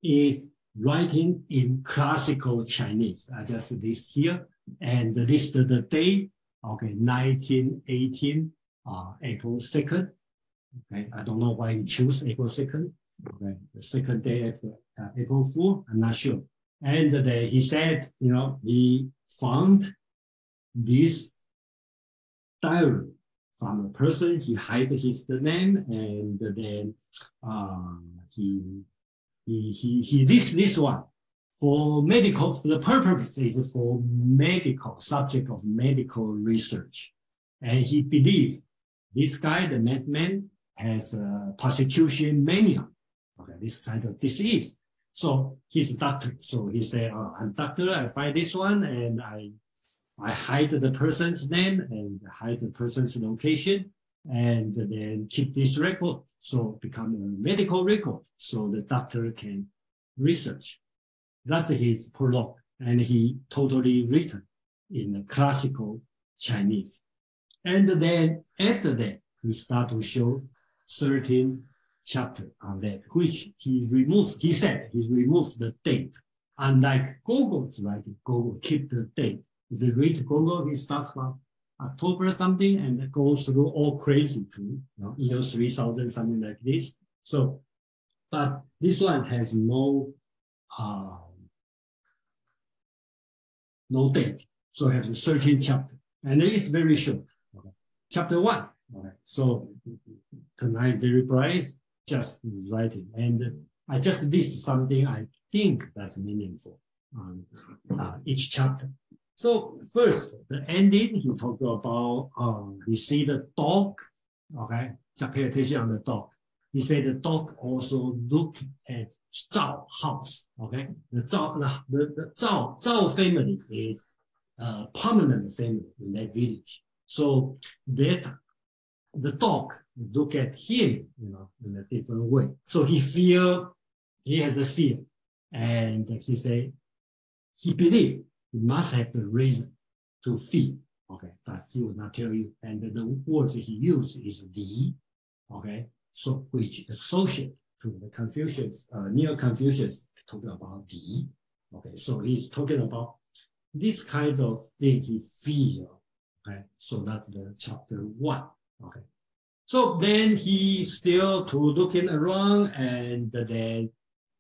is writing in classical Chinese. I just list here and list the date, okay, 1918, April 2nd. Okay, I don't know why he chose April 2nd. Okay, the second day after April Fool, I'm not sure. And he said, he found this diary from a person, he hid his name, and then he lists this one for the purpose is for subject of medical research. And he believed this guy, the madman, has a persecution mania, okay, this kind of disease. So he's a doctor. So he said, I'm doctor, I find this one, and I hide the person's name and hide the person's location and then keep this record. So become a medical record so the doctor can research. That's his prologue. And he totally written in classical Chinese. And then after that, he start to show certain chapter on that, which he said he removed the date. Unlike Gogol's writing, Gogol keep the date. If you read Gogol, he starts from October something and goes through all crazy to year 3000, something like this. So, but this one has no date. So it has a 13 chapter, and it is very short. Okay. Chapter 1. Okay. So tonight, very bright, just writing, and I just list something I think that's meaningful on each chapter. So first, the ending, he talked about, he see the dog, okay, just pay attention on the dog. He said the dog also look at Zhao house, okay? The Zhao family is a permanent family in that village. So that the dog look at him, in a different way. So he has a fear. And he said, he believed he must have the reason to fear, okay? But he will not tell you. And the words he used is Li, okay? So which is associated to the Confucius, Neo-Confucius talking about Li, okay? So he's talking about this kind of thing he feel, okay? So that's the chapter 1, okay? So then he still looking around, and then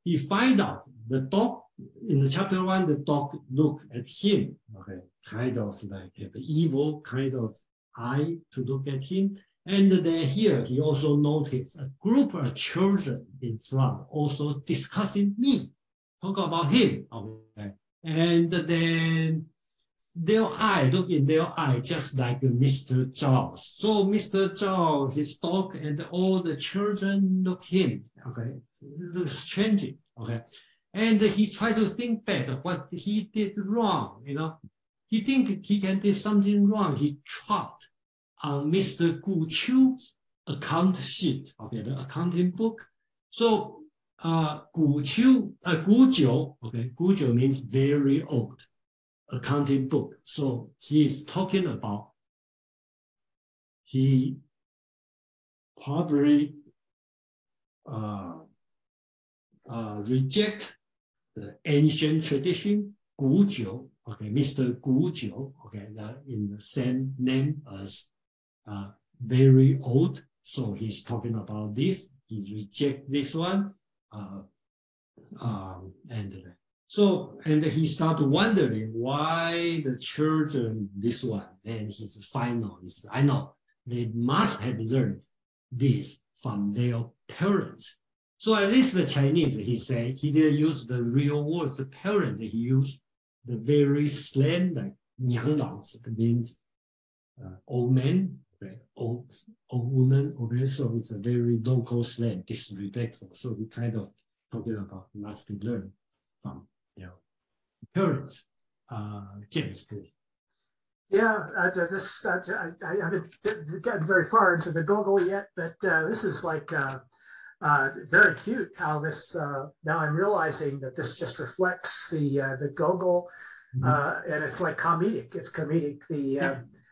he find out the dog, in the chapter 1, the dog look at him, okay, kind of like have an evil kind of eye to look at him. And then here he also noticed a group of children in front also discussing me, talk about him, okay. And then look in their eye, just like Mr. Zhao. So Mr. Zhao, his dog, and all the children look him, okay. It's changing, okay. And he tried to think back what he did wrong, He think he can do something wrong. He trod on Mr. Gu Qiu's account sheet, okay, the accounting book. So Gu Jiu, okay, Gu Jiu means very old accounting book. So he is talking about he probably reject the ancient tradition, Gu Jiu, okay, Mr. Gu Jiu, okay, in the same name as very old. So he's talking about this. He reject this one, and he started wondering why the children this one. Then his final is, I know they must have learned this from their parents. So at least the Chinese, he said, he didn't use the real words, the parent, he used the very slang, like 娘老子, means old man, okay, old woman, okay, so it's a very local slang, disrespectful. So we kind of talking about must be learned from, parents. James, please. Yeah, I haven't gotten very far into the Gogol yet, but this is like very cute how this, now I'm realizing that this just reflects the Gogol, and it's like comedic. It's comedic.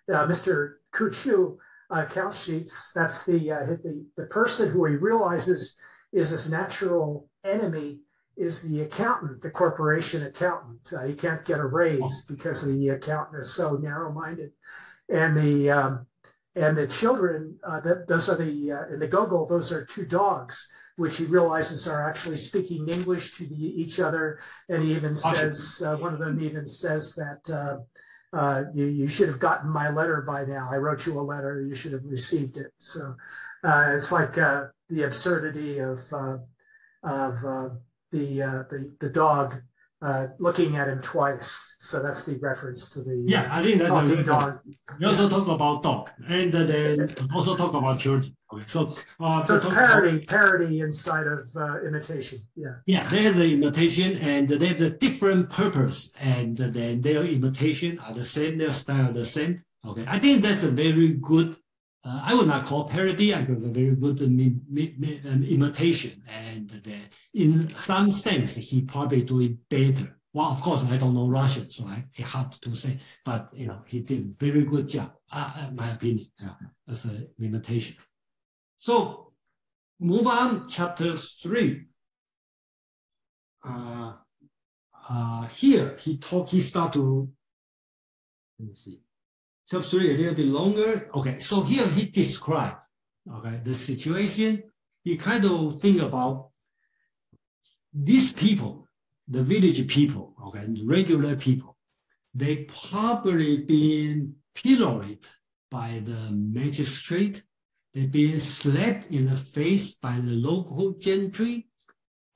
Mr. Kuchu account sheets, that's the person who he realizes is his natural enemy is the accountant, the corporation accountant. He can't get a raise because the accountant is so narrow-minded. And the children, those are in the Gogol, those are two dogs, which he realizes are actually speaking English to each other. And he even says, one of them even says that you should have gotten my letter by now. I wrote you a letter, you should have received it. So it's like the absurdity of the dog looking at him twice. So that's the reference to the I think that's talking dog. We also talk about dog, and then also talk about children. Okay, so it's parody inside of imitation. Yeah, there's the imitation, and they have a different purpose, and then their imitation are the same, their style are the same. Okay, I think that's a very good. I would not call parody. I think a very good imitation, and then in some sense, he probably do it better. Well, of course, I don't know Russian, so it's hard to say. But he did a very good job, in my opinion, as an imitation. So, move on, chapter 3. Here he start to. Let me see. Chapter 3 a little bit longer. Okay, so here he described the situation. He kind of think about these people, the village people, regular people. They probably been pilloried by the magistrate. They've been slapped in the face by the local gentry.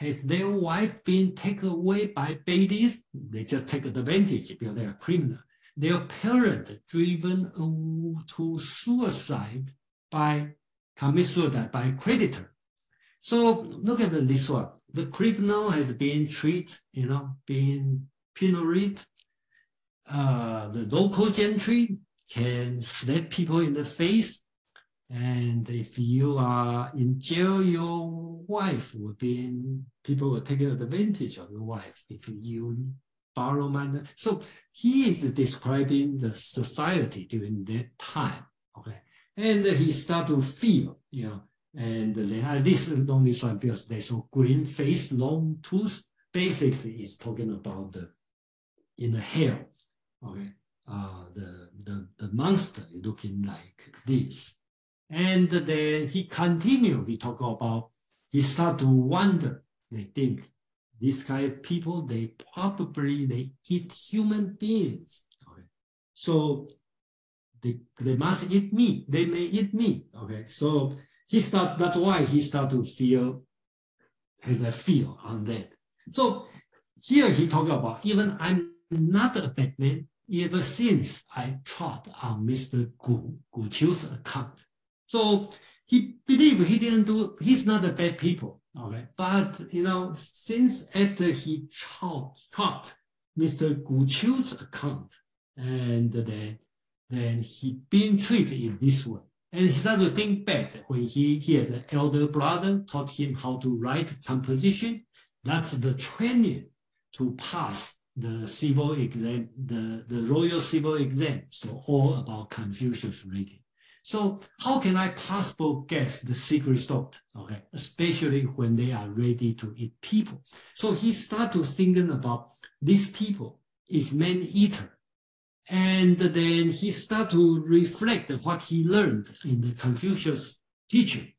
Has their wife been taken away by bailiffs? They just take advantage because they are criminal. Their parent driven to suicide commit suicide by creditor. So look at this one. The criminal has been treated, being pilloried. The local gentry can slap people in the face. And if you are in jail, your wife people will take advantage of your wife if you borrow money. So he is describing the society during that time, and he start to feel, and this is only one because they saw green face, long tooth. Basically, is talking about in the hell, the monster looking like this. And then he continued, he start to wonder, they think, these kind of people, they eat human beings. So they must eat meat, they may eat meat. So that's why he start to has a fear on that. So here he talk about, even I'm not a bad man, ever since I trod on Mr. Gu Qiu's account. So he believed he's not a bad people, but since after he trod Mr. Gu Qiu's account, and then he been treated in this way, and he started to think back when he has an elder brother taught him how to write composition. That's the training to pass the civil exam, the royal civil exam. So all about Confucius reading. So how can I possibly guess the secret thought, especially when they are ready to eat people? So he started thinking about these people is man-eater. And then he started to reflect what he learned in the Confucius teaching.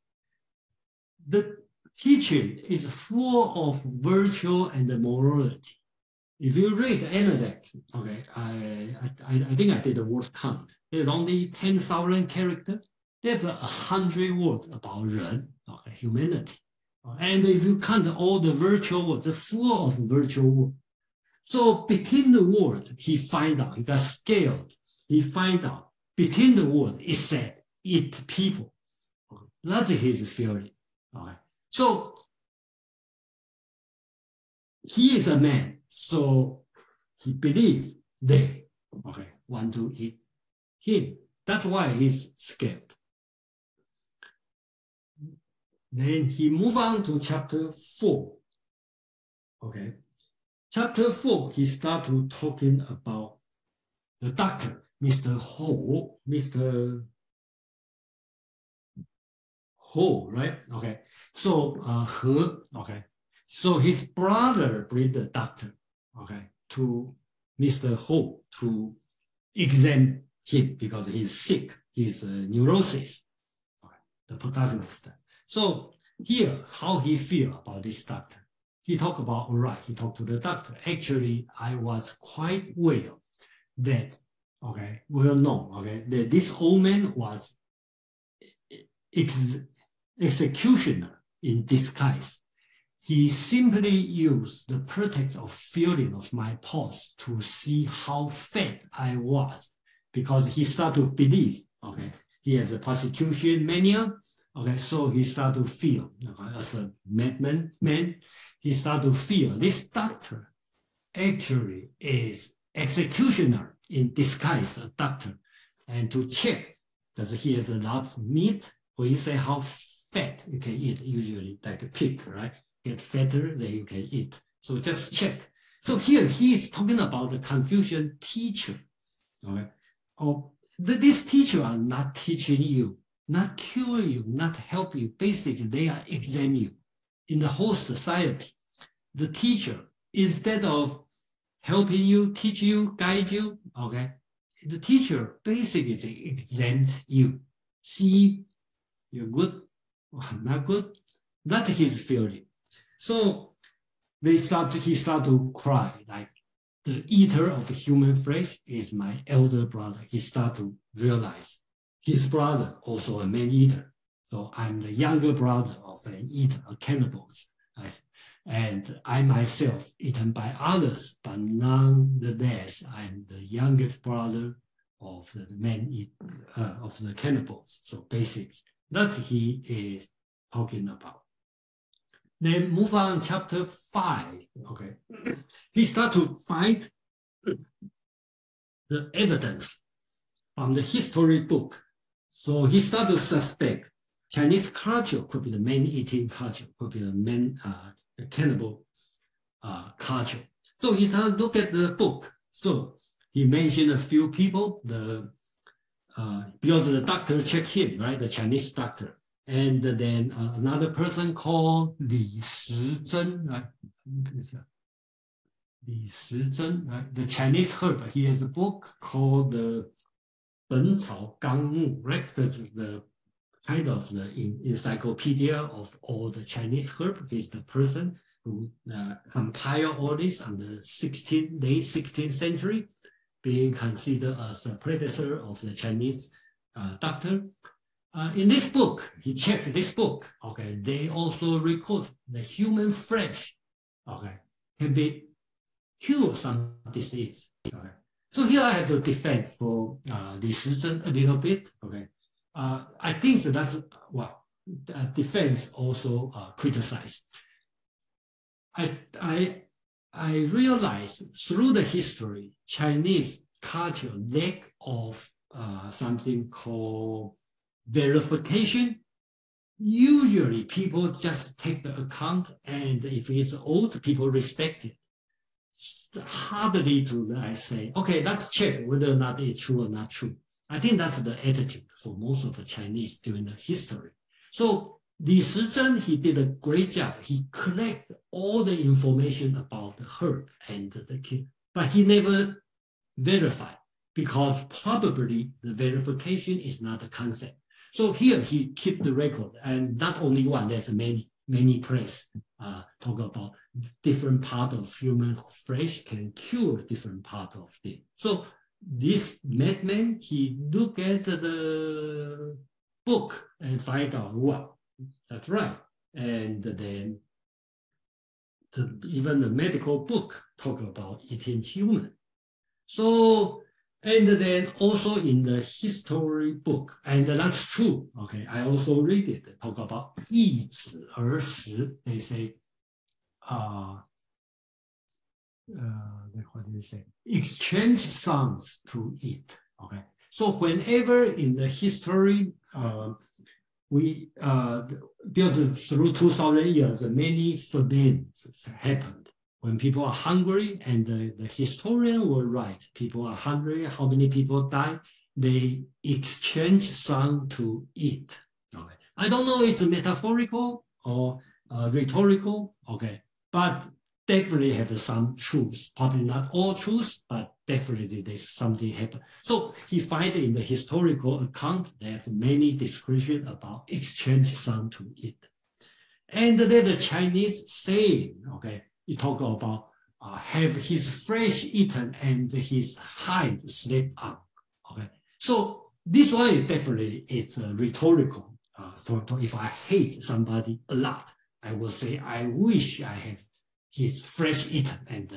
The teaching is full of virtue and morality. If you read Analect, I think I did the word count. There's only 10,000 characters. There's 100 words about Ren, humanity. And if you count all the virtual words, it's full of virtual words. So between the words, he got scared. He find out between the words, it said, eat people. Okay. That's his feeling. Okay. So he is a man, so he believes they want to eat him. That's why he's scared. Then he move on to chapter 4. Okay. Chapter 4, he start to talking about the doctor, Mr. Ho, right? Okay. So He, okay. So his brother bring the doctor, okay, to Mr. Ho to examine him because he's sick. He's a neurosis. Okay. The protagonist. So here, how he feel about this doctor. He talked about, all right, he talked to the doctor. Actually, I was quite well that, okay, well known, okay, that this old man was executioner in disguise. He simply used the pretext of feeling of my pulse to see how fat I was because he started to believe, okay, he has a persecution mania. Okay, so he started to feel, okay, as a madman, he started to feel this doctor actually is executioner in disguise, a doctor, and to check that he has enough meat. When you say how fat you can eat, usually like a pig, right? Get fatter, then you can eat. So just check. So here he is talking about the Confucian teacher. Okay, this teacher are not teaching you, not cure you, not help you. Basically, they are examine you. In the whole society, the teacher, instead of helping you, teach you, guide you, okay, the teacher basically exempt you. See, you're good or not good. That's his feeling. So he start to cry, like the eater of human flesh is my elder brother. He start to realize his brother also a man eater. So I'm the younger brother of an eater, a cannibal. Right? And I myself eaten by others, but nonetheless, I'm the youngest brother of the man of the cannibals. So basically, that's he is talking about. Then move on, chapter 5. Okay, he start to find the evidence from the history book. So he started to suspect Chinese culture could be the man-eating culture, could be the cannibal culture. So he started to look at the book. So he mentioned a few people, because the doctor checked him, right, the Chinese doctor. And then another person called Li Shizhen, right? Li Shizhen, right? The Chinese herb. He has a book called the 本草纲目, right? That's the kind of the encyclopedia of all the Chinese herb. He's the person who compiled all this on the late 16th century, being considered as a predecessor of the Chinese doctor. In this book, he checked this book. Okay, they also record the human flesh. Okay, can be cure some disease. Okay, so here I have to defend for Li Shizhen a little bit. Okay, I think that's defense also criticized. I realize through the history, Chinese culture lack of something called verification. Usually people just take the account, and if it's old, people respect it. It's hardly to say, okay, let's check whether or not it's true or not true. I think that's the attitude for most of the Chinese during the history. So Li Shizhen, he did a great job. He collected all the information about the herb and the king, but he never verified because probably the verification is not a concept. So here he keep the record, and not only one, there's many press talk about different part of human flesh can cure different part of it. So this madman, he look at the book and find out, wow, that's right. And then even the medical book talk about eating human. So And then also in the history book, and that's true. Okay, I also read it. Talk about 易子而食. They say, what do you say? Exchange sons to eat. Okay, so whenever in the history, because through 2,000 years, many famines happened. When people are hungry, and the historian will write, people are hungry, how many people die, they exchange some to eat. Okay. I don't know if it's metaphorical or rhetorical, okay, but definitely have some truths. Probably not all truths, but definitely there's something happen. So he finds in the historical account there's many descriptions about exchange some to eat. And then the Chinese saying, okay, you talk about have his flesh eaten and his hide slept on. Okay, so this one definitely is rhetorical. So if I hate somebody a lot, I will say I wish I have his flesh eaten and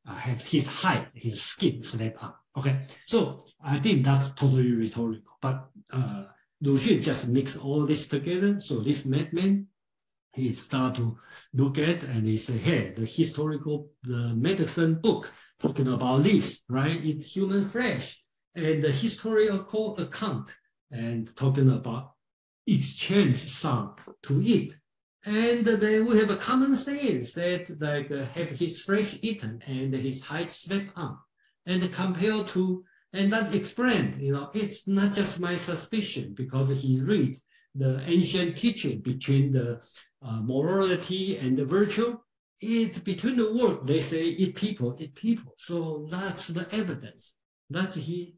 have his hide, his skin slept on. Okay, so I think that's totally rhetorical. But Luxun just mix all this together. So this madman, he start to look at and he say, hey, the medicine book talking about this, right? It's human flesh. And the historical account and talking about exchange some to eat. And then we have a common saying that like have his flesh eaten and his hide slept on. And compared to, and that explained, it's not just my suspicion because he read the ancient teaching between the morality and the virtue. It's between the word, they say eat people. So that's the evidence. That's he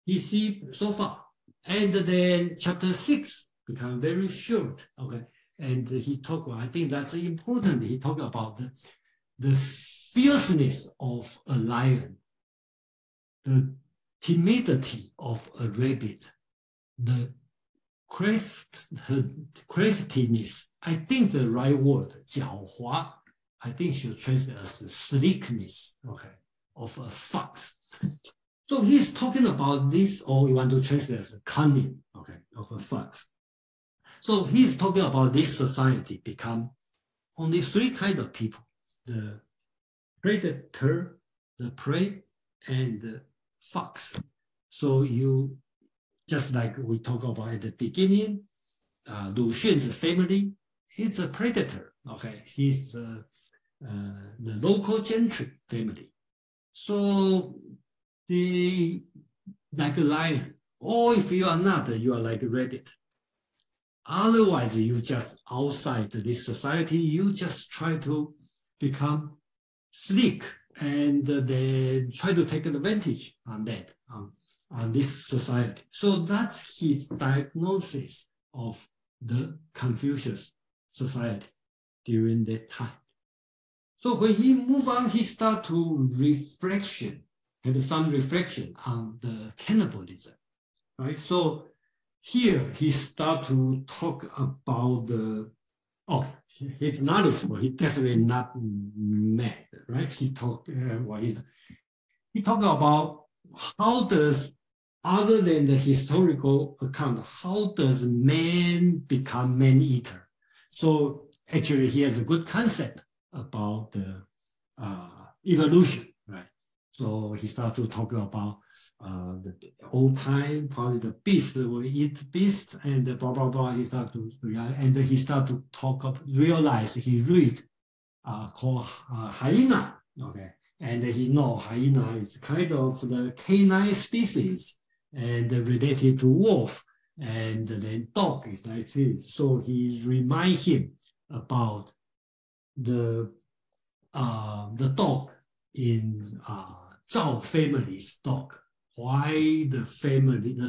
see so far. And then chapter 6 become very short. Okay. And he talk, I think that's important. He talk about the fierceness of a lion, the timidity of a rabbit, the craftiness. I think the right word, 狡猾, I think should translate as slickness, okay, of a fox. So he's talking about this, or we want to translate as cunning, okay, of a fox. So he's talking about this society become only 3 kinds of people: the predator, the prey, and the fox. So you, just like we talked about at the beginning, Luxun's family is a predator. Okay, he's the local gentry family. So they like a lion, or if you are not, you are like a rabbit. Otherwise, you just outside this society, you just try to become slick and then try to take advantage on that, on this society. So that's his diagnosis of the Confucius society during that time. So when he moved on, he started to have some reflection on the cannibalism, right? So here he started to talk about he's knowledgeable. He's definitely not mad, right? He talked about how does, other than the historical account, how does man become man-eater? So actually, he has a good concept about the evolution, right? So he started to talk about the old time, probably the beast will eat beast, and blah blah blah. He started to realize he read called hyena, okay, and he know hyena is kind of the canine species and related to wolf, and then dog is like this. So he remind him about the dog in Zhao family's dog. Why the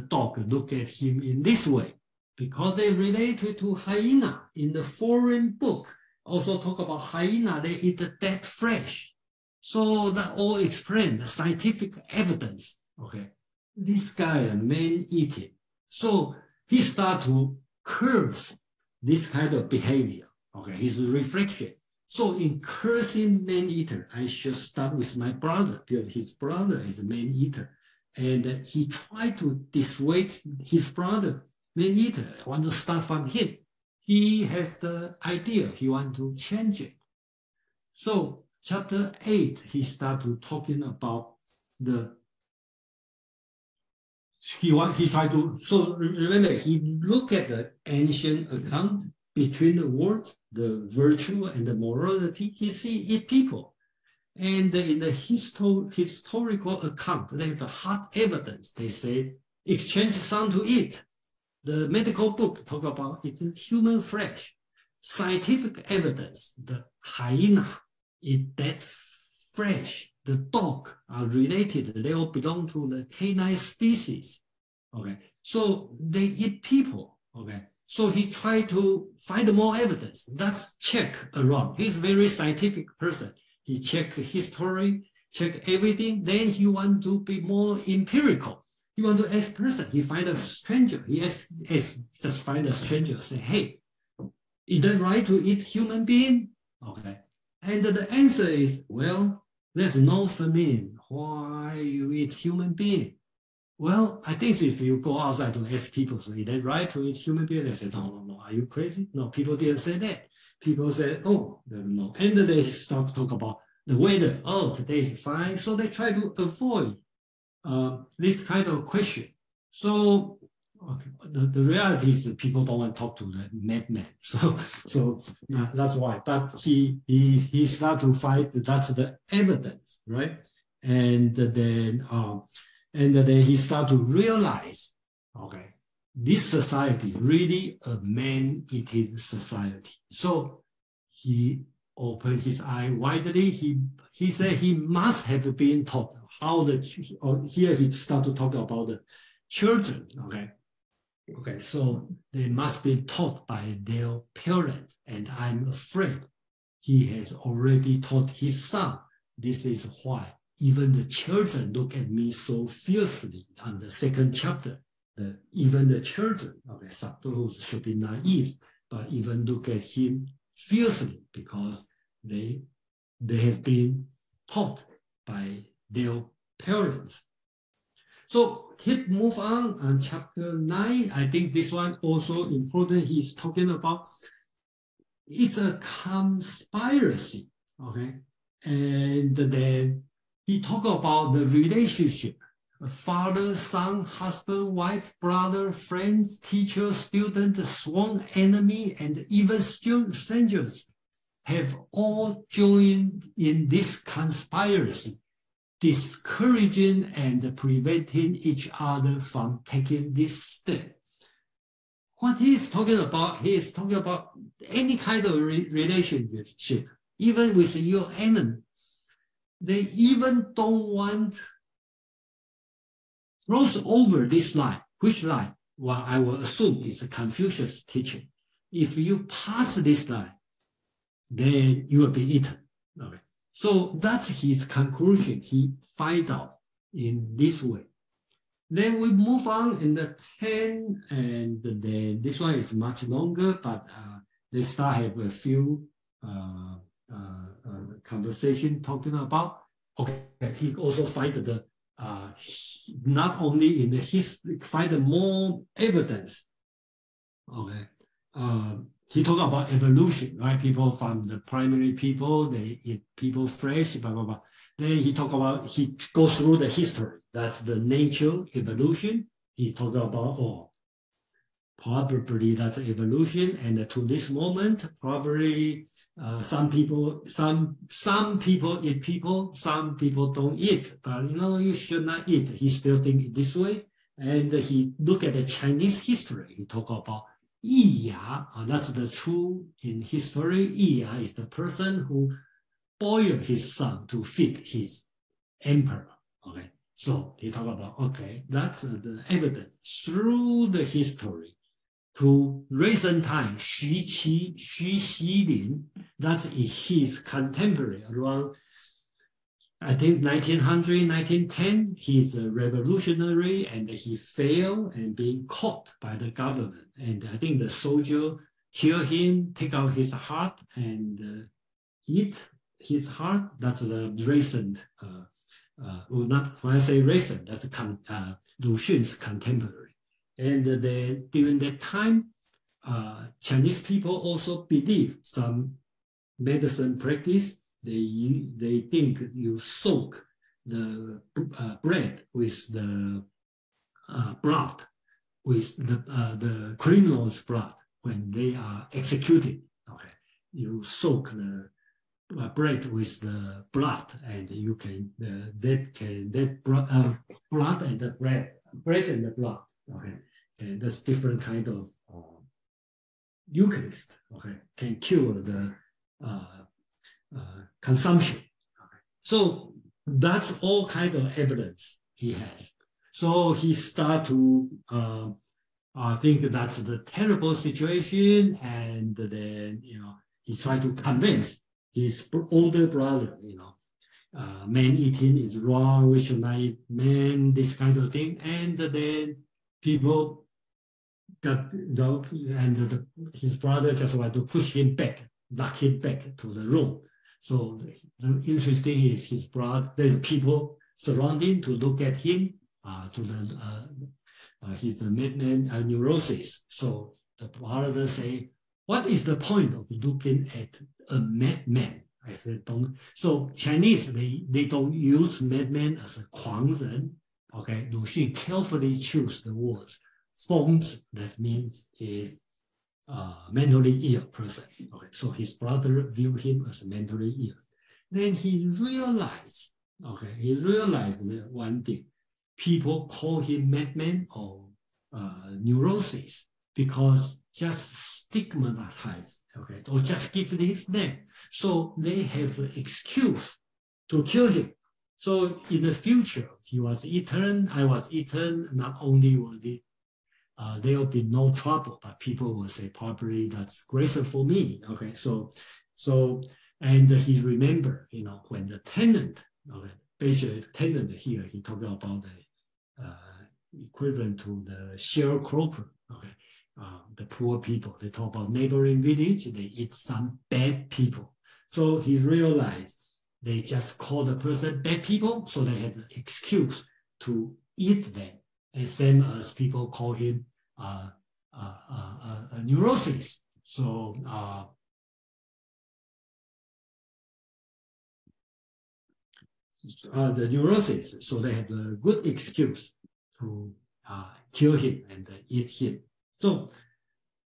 dog look at him in this way? Because they related to hyena in the foreign book. Also talk about hyena, they eat the dead flesh. So that all explain the scientific evidence. Okay, this guy a man eating. So he start to curse this kind of behavior. Okay, his reflection. So in cursing man-eater, I should start with my brother because his brother is a man-eater. And he tried to dissuade his brother, man-eater, want to start from him. He has the idea, he wants to change it. So chapter 8, he started talking about he tried to, so remember, he looked at the ancient account between the words, the virtue and the morality, he see it people. And in the historical account, they have hard evidence. They say, exchange some to eat. The medical book talk about it's human flesh. Scientific evidence, the hyena eat that flesh. The dog are related. They all belong to the canine species. Okay, so they eat people. Okay, so he tried to find more evidence. That's check around. He's a very scientific person. He checked history, check everything. Then he want to be more empirical. He want to ask person. He find a stranger. He just find a stranger. Say, hey, is that right to eat human being? Okay, and the answer is, well, there's no famine. Why you eat human being? Well, I think if you go outside to ask people, so is that right to eat human being? They say, no, are you crazy? No, people didn't say that. People said, oh, there's no. And then they start to talk about the weather. Oh, today is fine. So they try to avoid this kind of question. So okay, the reality is that people don't want to talk to the madman. So that's why. But he started to fight. That's the evidence, right? And then he started to realize, okay, this society really a man-eating society. So he opened his eye widely. He said he must have been taught how here he started to talk about the children. Okay, so they must be taught by their parents, and I'm afraid he has already taught his son. This is why even the children look at me so fiercely on the second chapter. Even the children, those should be naive, but even look at him fiercely because they have been taught by their parents. So he move on chapter 9. I think this one also important. He's talking about it's a conspiracy, okay? And then he talk about the relationship, father, son, husband, wife, brother, friends, teacher, student, sworn enemy, and even strangers have all joined in this conspiracy, discouraging and preventing each other from taking this step. What he is talking about any kind of relationship, even with your enemy. They even don't want cross over this line. Which line? Well, I will assume it's a Confucius teaching. If you pass this line, then you will be eaten. Okay. So that's his conclusion. He find out in this way. Then we move on in the 10, and then this one is much longer, but they start have a few conversation talking about. Okay, he also find the not only in the history, find more evidence. Okay, he talked about evolution, right? People from the primary people, they eat people fresh, blah blah blah. Then he talked about, he goes through the history. That's the nature evolution. He talked about, probably that's evolution, and to this moment, probably some people eat people, some people don't eat. But you should not eat. He still think this way, and he look at the Chinese history. He talk about Yi Ya. That's the true in history. Yi Ya is the person who boiled his son to feed his emperor. Okay, so he talk about, okay, that's the evidence through the history. To recent time, Xu Xilin, that's his contemporary around, I think 1900, 1910, he's a revolutionary and he failed and being caught by the government. And I think the soldier kill him, take out his heart and eat his heart. That's the recent not when I say recent, that's Luxun's contemporary. And then during that time, Chinese people also believe some medicine practice. They think you soak the bread with the blood, with the criminal's blood when they are executed. Okay, you soak the bread with the blood, and you can blood and the bread and the blood. Okay, and that's different kind of Eucharist. Okay, can cure the consumption. Okay. So that's all kind of evidence he has. So he start to think that's the terrible situation, and then he tried to convince his older brother, man eating is wrong, we should not eat man, this kind of thing. And then people got, and his brother just wanted to push him back, knock him back to the room. So the interesting is his brother, there's people surrounding to look at him, to the his madman neurosis. So the brother say, what is the point of looking at a madman? I said, don't. So Chinese, they don't use madman as a 狂人. Okay, Luxun carefully choose the words. 疯子, that means is mentally ill person. Okay, so his brother viewed him as mentally ill. Then he realized that one thing, people call him madman or neurosis because just stigmatize, okay, or just give his name. So they have an excuse to kill him. So in the future, he was eaten, I was eaten, not only will there will be no trouble, but people will say probably that's grateful for me. Okay, so and he remember, when the tenant, okay, basically tenant here, he talked about the equivalent to the sharecropper, okay, the poor people. They talk about neighboring village, they eat some bad people. So he realized they just call the person bad people, so they have an excuse to eat them. And same as people call him a neurosis. So the neurosis, so they have a good excuse to kill him and eat him. So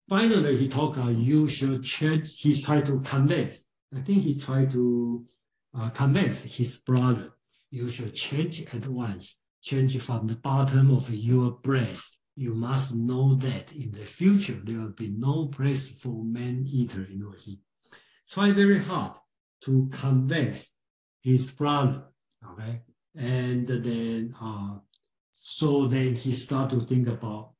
finally, he talked, you should change. He tried to convince. I think he tried to convince his brother, you should change at once. Change from the bottom of your breast. You must know that in the future, there will be no place for man-eater. He tried very hard to convince his brother, okay? And then, so then he started to think about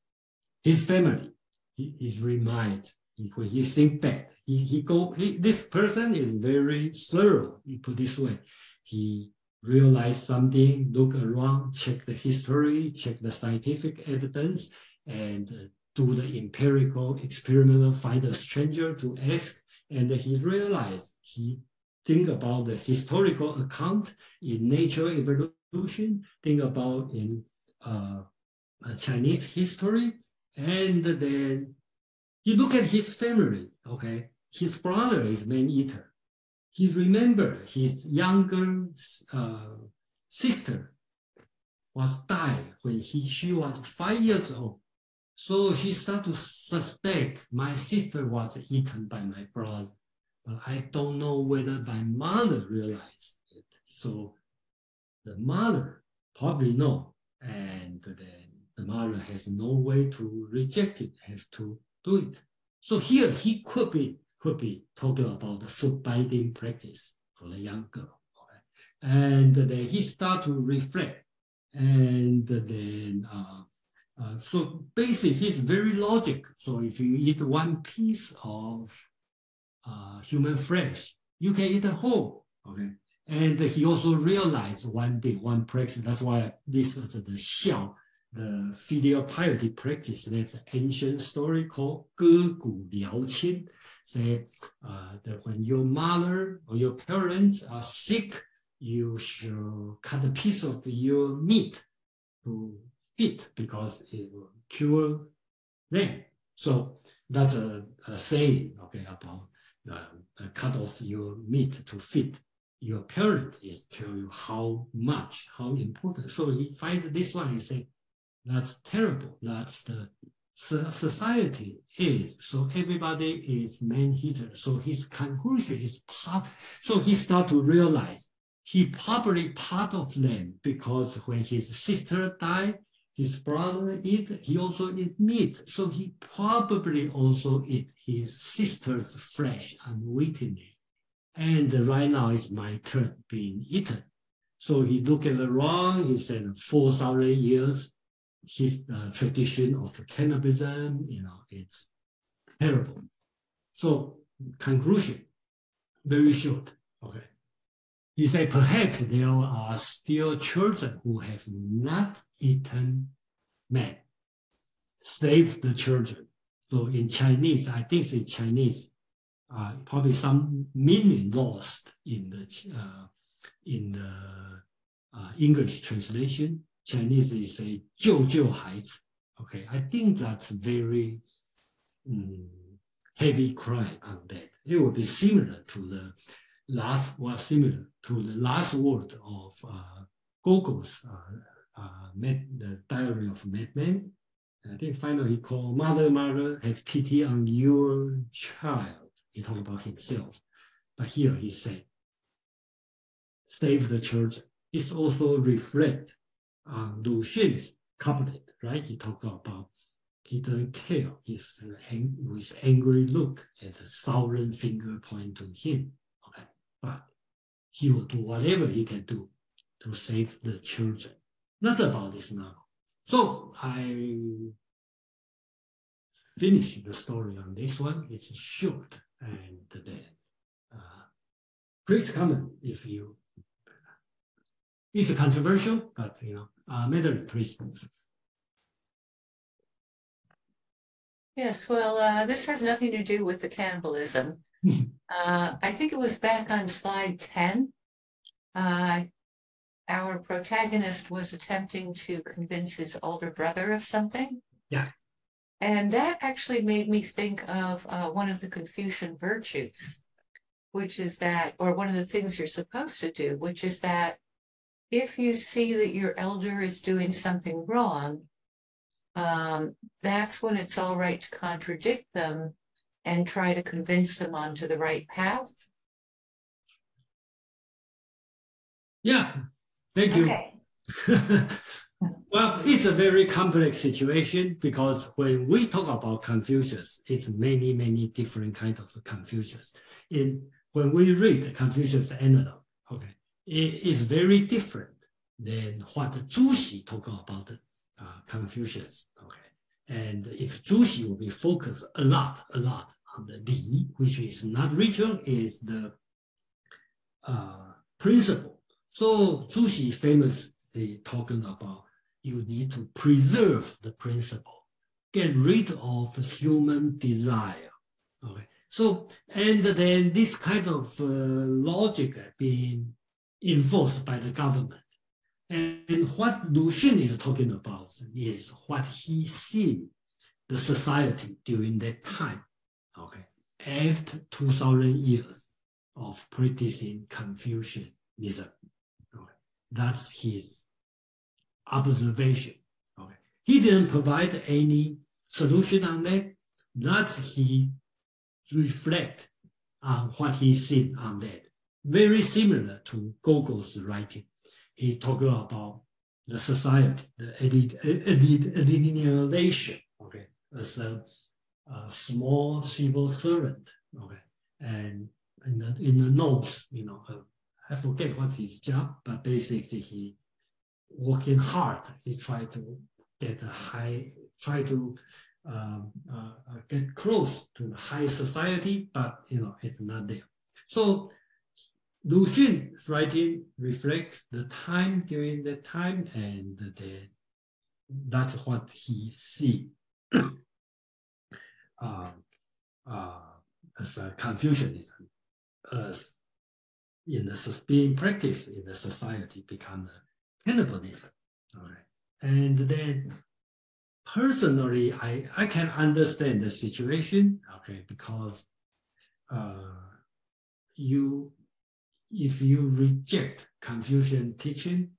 his family. His remind, when he think back, this person is very thorough, you put this way. He realized something, look around, check the history, check the scientific evidence, and do the empirical experiment, find a stranger to ask. And he realized, he think about the historical account in nature evolution, think about in Chinese history, and then he look at his family, okay? His brother is man-eater. He remembered his younger sister was died when she was 5 years old. So he started to suspect my sister was eaten by my brother. But I don't know whether my mother realized it. So the mother probably know. And then the mother has no way to reject it, has to do it. So here he could be talking about the foot biting practice for the young girl. Okay? And then he started to reflect. And then, so basically he's very logical. So if you eat one piece of human flesh, you can eat a whole. Okay? And he also realized one thing, one practice. That's why this is the xiao, the filial piety practice. There's an ancient story called 割骨疗亲. Say that when your mother or your parents are sick, you should cut a piece of your meat to eat because it will cure them. So that's a saying, okay, about cut off your meat to feed your parent is tell you how much, how important. So he finds this one, he say, that's terrible. That's the society is. So everybody is man-hater. So his conclusion is so he start to realize he probably part of them because when his sister died, his brother eat, he also eat meat. So he probably also eat his sister's flesh unwittingly. And right now it's my turn being eaten. So he looked around, he said 4,000 years, his tradition of cannibalism, it's terrible. So conclusion, very short, okay. He said perhaps there are still children who have not eaten man. Save the children. So in Chinese, I think it's Chinese, probably some meaning lost in the English translation. Chinese is a 救救孩子. Okay, I think that's very heavy cry on that. It would be similar to the last word of Gogol's the Diary of a Madman. I think finally he called Mother, Mother, have pity on your child. He talked about himself. But here he said, save the children. It's also reflect on Luxun's couplet, right? He talked about he doesn't care. He's with angry look at the southern finger point to him. Okay, but he will do whatever he can do to save the children. That's about this novel. So I finished the story on this one. It's short and then please comment if you. It's controversial, but Madeline, please. Yes, well, this has nothing to do with the cannibalism. I think it was back on slide 10. Our protagonist was attempting to convince his older brother of something. Yeah. And that actually made me think of one of the Confucian virtues, which is that, or one of the things you're supposed to do, which is that if you see that your elder is doing something wrong, that's when it's all right to contradict them and try to convince them onto the right path. Yeah, thank you. Okay. Well, it's a very complex situation because when we talk about Confucius, it's many, many different kinds of Confucius. When we read Confucius analog, okay, it is very different than what Zhu Xi talk about Confucius. Okay, and if Zhu Xi will be focused a lot on the Li, which is not ritual, is the principle. So Zhu Xi famously talking about you need to preserve the principle, get rid of human desire. Okay, so and then this kind of logic being enforced by the government. And what Luxun is talking about is what he sees the society during that time, okay, after 2,000 years of practicing Confucianism. Okay, that's his observation. Okay, he didn't provide any solution on that. That's he reflect on what he seen on that. Very similar to Gogol's writing. He talked about the society, the alienation, okay, as a small civil servant, okay, and in the notes, I forget what his job, but basically he working hard. He tried to get get close to the high society, but it's not there. So Luxun's writing reflects the time during that time, and that's what he sees as Confucianism, as being practiced in the society become cannibalism. All right. And then personally, I can understand the situation, okay, because if you reject Confucian teaching,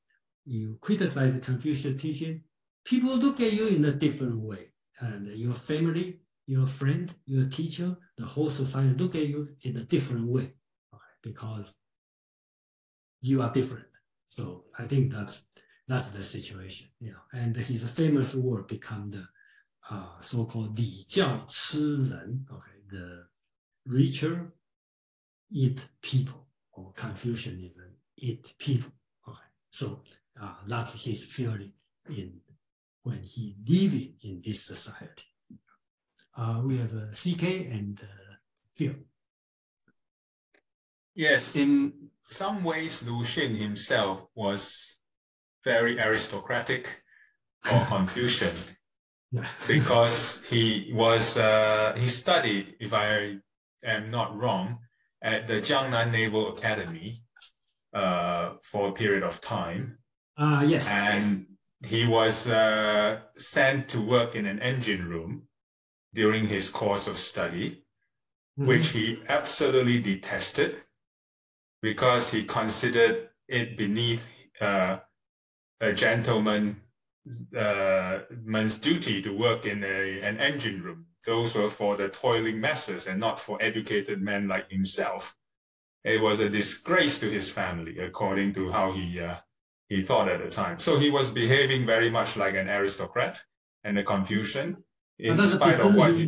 you criticize Confucian teaching, people look at you in a different way. And your family, your friend, your teacher, the whole society look at you in a different way, okay, because you are different. So I think that's the situation, you know. And his famous word become the so-called 礼教吃人, okay, the richer eat people, or Confucianism eat people. Okay, so that's his theory when he living in this society. We have CK and Phil. Yes, in some ways, Lucian himself was very aristocratic or Confucian because he studied, if I am not wrong, at the Jiangnan Naval Academy for a period of time. Yes. And he was sent to work in an engine room during his course of study, which he absolutely detested because he considered it beneath a gentleman's duty to work in an engine room. Those were for the toiling masses and not for educated men like himself. It was a disgrace to his family, according to how he thought at the time. So he was behaving very much like an aristocrat and a Confucian, in spite of what he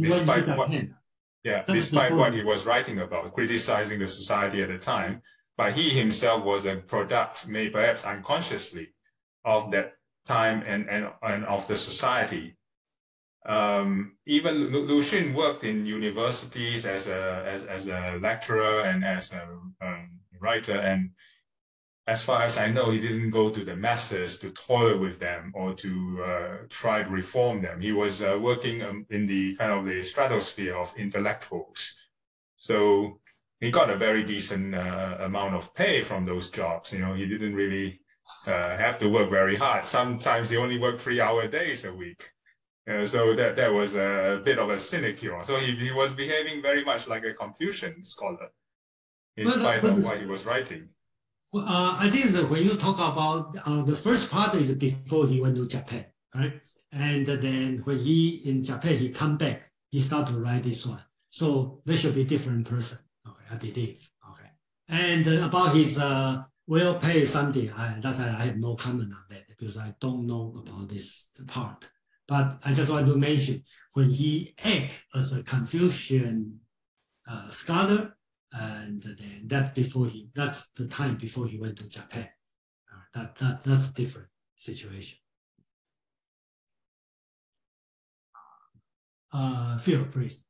was writing about, criticizing the society at the time. But he himself was a product, made perhaps unconsciously, of that time and of the society. Even Lucian worked in universities as a lecturer and as a writer, and as far as I know, he didn't go to the masses to toil with them or to try to reform them. He was working in the kind of the stratosphere of intellectuals. So he got a very decent amount of pay from those jobs. You know, he didn't really have to work very hard. Sometimes he only worked 3-hour days a week. So that was a bit of a sinecure. So he was behaving very much like a Confucian scholar, in spite of what he was writing. I think that when you talk about the first part is before he went to Japan, right? And then when in Japan, he come back, he start to write this one. So there should be a different person, okay, I believe, okay. And about his well-paid something, I have no comment on that because I don't know about this part. But I just want to mention when he acted as a Confucian scholar, and then that's the time before he went to Japan. That's a different situation. Phil, please.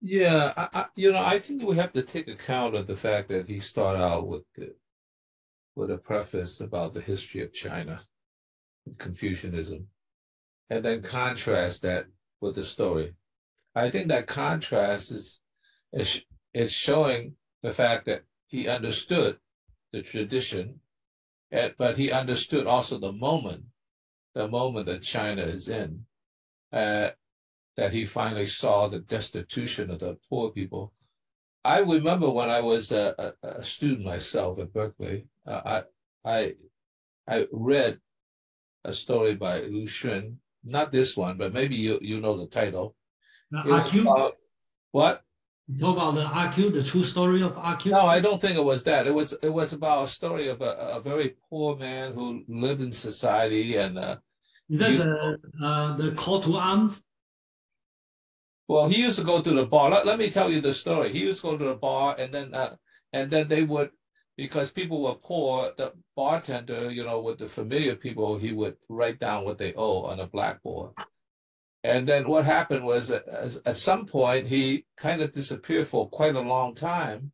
Yeah, I think we have to take account of the fact that he started out with a preface about the history of China, Confucianism, and then contrast that with the story. I think that contrast is showing the fact that he understood the tradition, but he understood also the moment that China is in, that he finally saw the destitution of the poor people. I remember when I was a student myself at Berkeley, I read a story by Lushun, not this one, but maybe you know the title. What? You talk about the RQ, the true story of RQ? No, I don't think it was that. It was about a story of a very poor man who lived in society and. Is that the call to arms? Well, he used to go to the bar. Let me tell you the story. He used to go to the bar, and then they would, because people were poor, the bartender, with the familiar people, he would write down what they owe on a blackboard. And then what happened was at some point he kind of disappeared for quite a long time,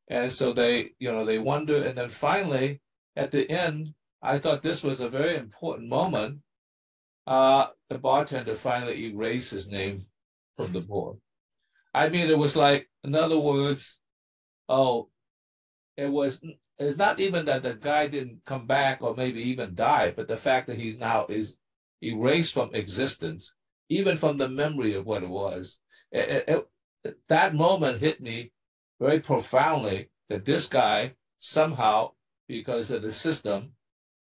and so they wonder. And then finally, at the end, I thought this was a very important moment. The bartender finally erased his name from the board. I mean, it was like, in other words, it's not even that the guy didn't come back or maybe even die, but the fact that he now is erased from existence, even from the memory of what it was. That moment hit me very profoundly, that this guy somehow, because of the system,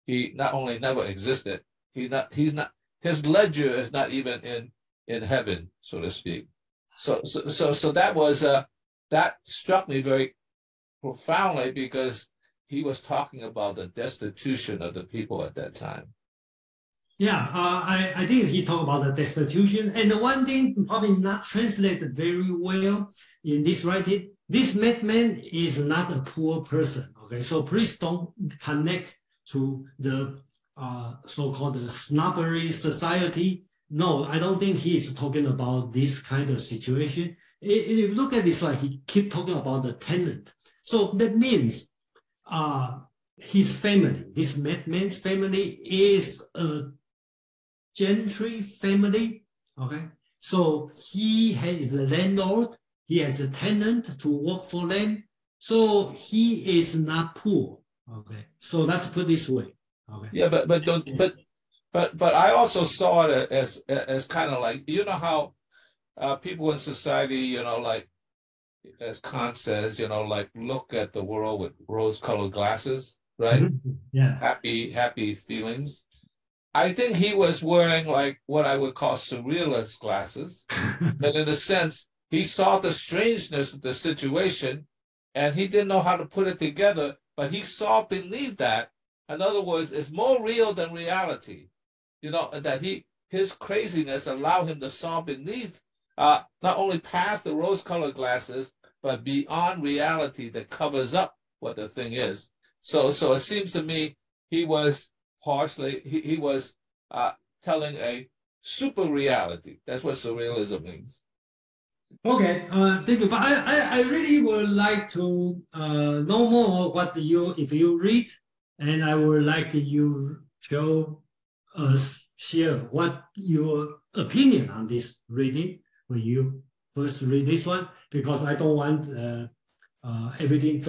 he not only never existed, his ledger is not even in heaven, so to speak. So that was that struck me very profoundly, because he was talking about the destitution of the people at that time. Yeah, I think he talked about the destitution. And the one thing probably not translated very well in this writing, this madman is not a poor person. Okay, so please don't connect to the so-called snobbery society. No, I don't think he's talking about this kind of situation. If you look at this, right, he keep talking about the tenant. So that means his family, this madman's family, is a gentry family. Okay, so he is a landlord. He has a tenant to work for them. So he is not poor. Okay, so let's put this way. Okay. Yeah, but I also saw it as kind of like, you know how people in society, you know, like as Kant says, you know, like look at the world with rose-colored glasses, right? Mm-hmm. Yeah. Happy feelings. I think he was wearing like what I would call surrealist glasses. And in a sense, he saw the strangeness of the situation and he didn't know how to put it together, but he saw beneath that. In other words, it's more real than reality. You know, that his craziness allowed him to saw beneath, not only past the rose-colored glasses, but beyond reality that covers up what the thing is. So it seems to me he was partially, he was telling a super reality. That's what surrealism means. Okay, thank you. But I really would like to know more what if you read, and I would like you to share what your opinion on this reading when you first read this one, because I don't want everything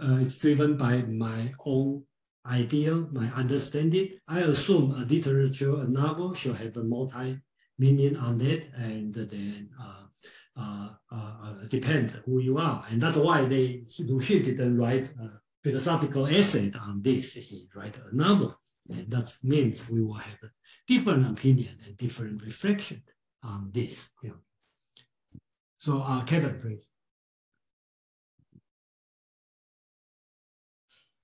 is driven by my own idea, my understanding. I assume a literature, a novel should have a multi-meaning on it, and then depend who you are. And that's why Luxun didn't write a philosophical essay on this. He wrote a novel. And that means we will have a different opinion and different reflection on this. Yeah. So Kevin, please.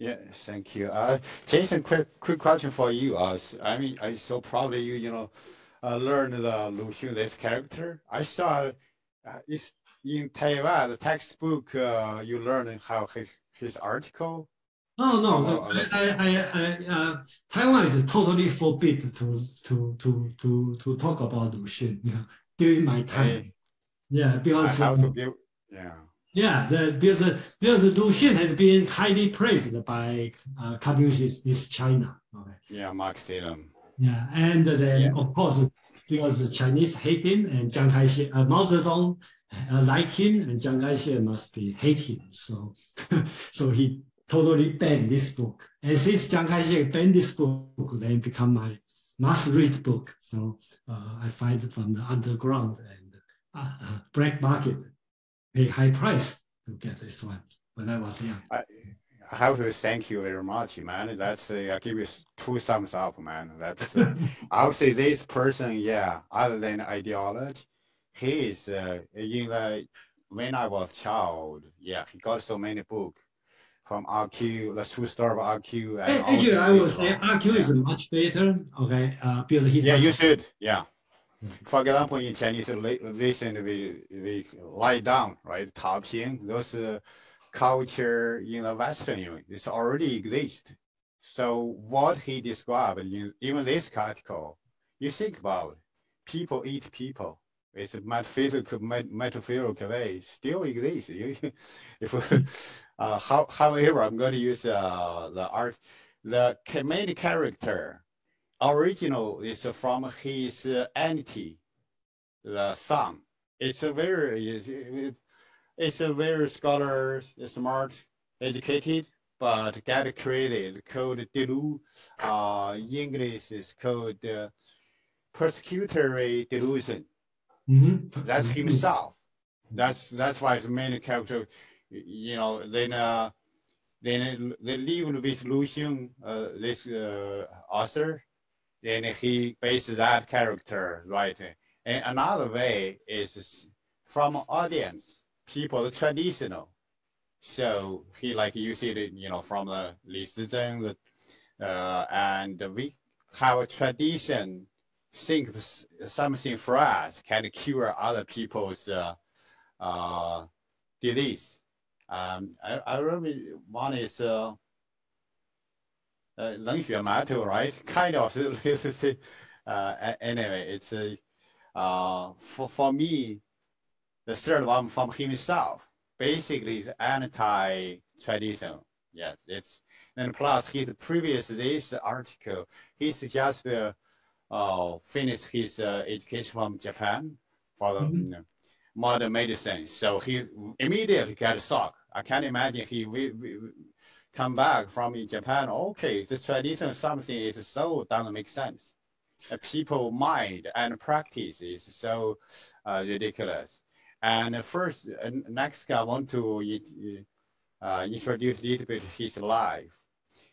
Yeah, thank you. Jason, quick question for you. I mean, I so proud of you. You know, learned Luxun, this character. I saw it's in Taiwan, the textbook. You learn how his article. Oh no, Taiwan is totally forbidden to talk about Luxun. Yeah, during my time. Yeah, because because Luxun has been highly praised by communist China. Okay. Yeah, Marxism. Yeah, and then of course because the Chinese hate him and Chiang Kai-shek, Mao Zedong like him, and Chiang Kai-shek must be hate him. So so he totally banned this book. And since Chiang Kai-shek banned this book, then it become my must-read book. So I find it from the underground and black market, a high price to get this one when I was young. I have to thank you very much, man. That's I give you 2 thumbs up, man. That's I would say this person, yeah. Other than ideology, he is when I was child, yeah, he got so many books. From RQ, the true story of RQ. Actually, I would say RQ is much better. Okay, because he's you should. Yeah. For example, in Chinese, recently we lie down, right? 躺平, those culture in the Western Union, it's already exist. So what he described in even this article, you think about people eat people. It's a metaphorical way still exists. However, I'm going to use the main character. Original is from his auntie, the son. It's a very scholar, smart, educated, but get credit. It's called delu. English is called persecutory delusion. That's himself. That's why the main character, you know, then they live with Lucian, this author, then he bases that character, right? And another way is from audience, people traditional. So he, like you see it, you know, from the Li Sizheng, and we have a tradition, think something for us can cure other people's disease. I remember one is 冷血馒头, right? Kind of. Anyway, it's for me, the third one from himself. Basically, it's anti-tradition. Yes, it's, and plus his previous this article, he's just finished his education from Japan for the modern medicine. So he immediately got shocked. I can't imagine he come back from Japan. Okay, this tradition something is so doesn't make sense. People mind and practice is so ridiculous. And first, next I want to introduce a little bit his life.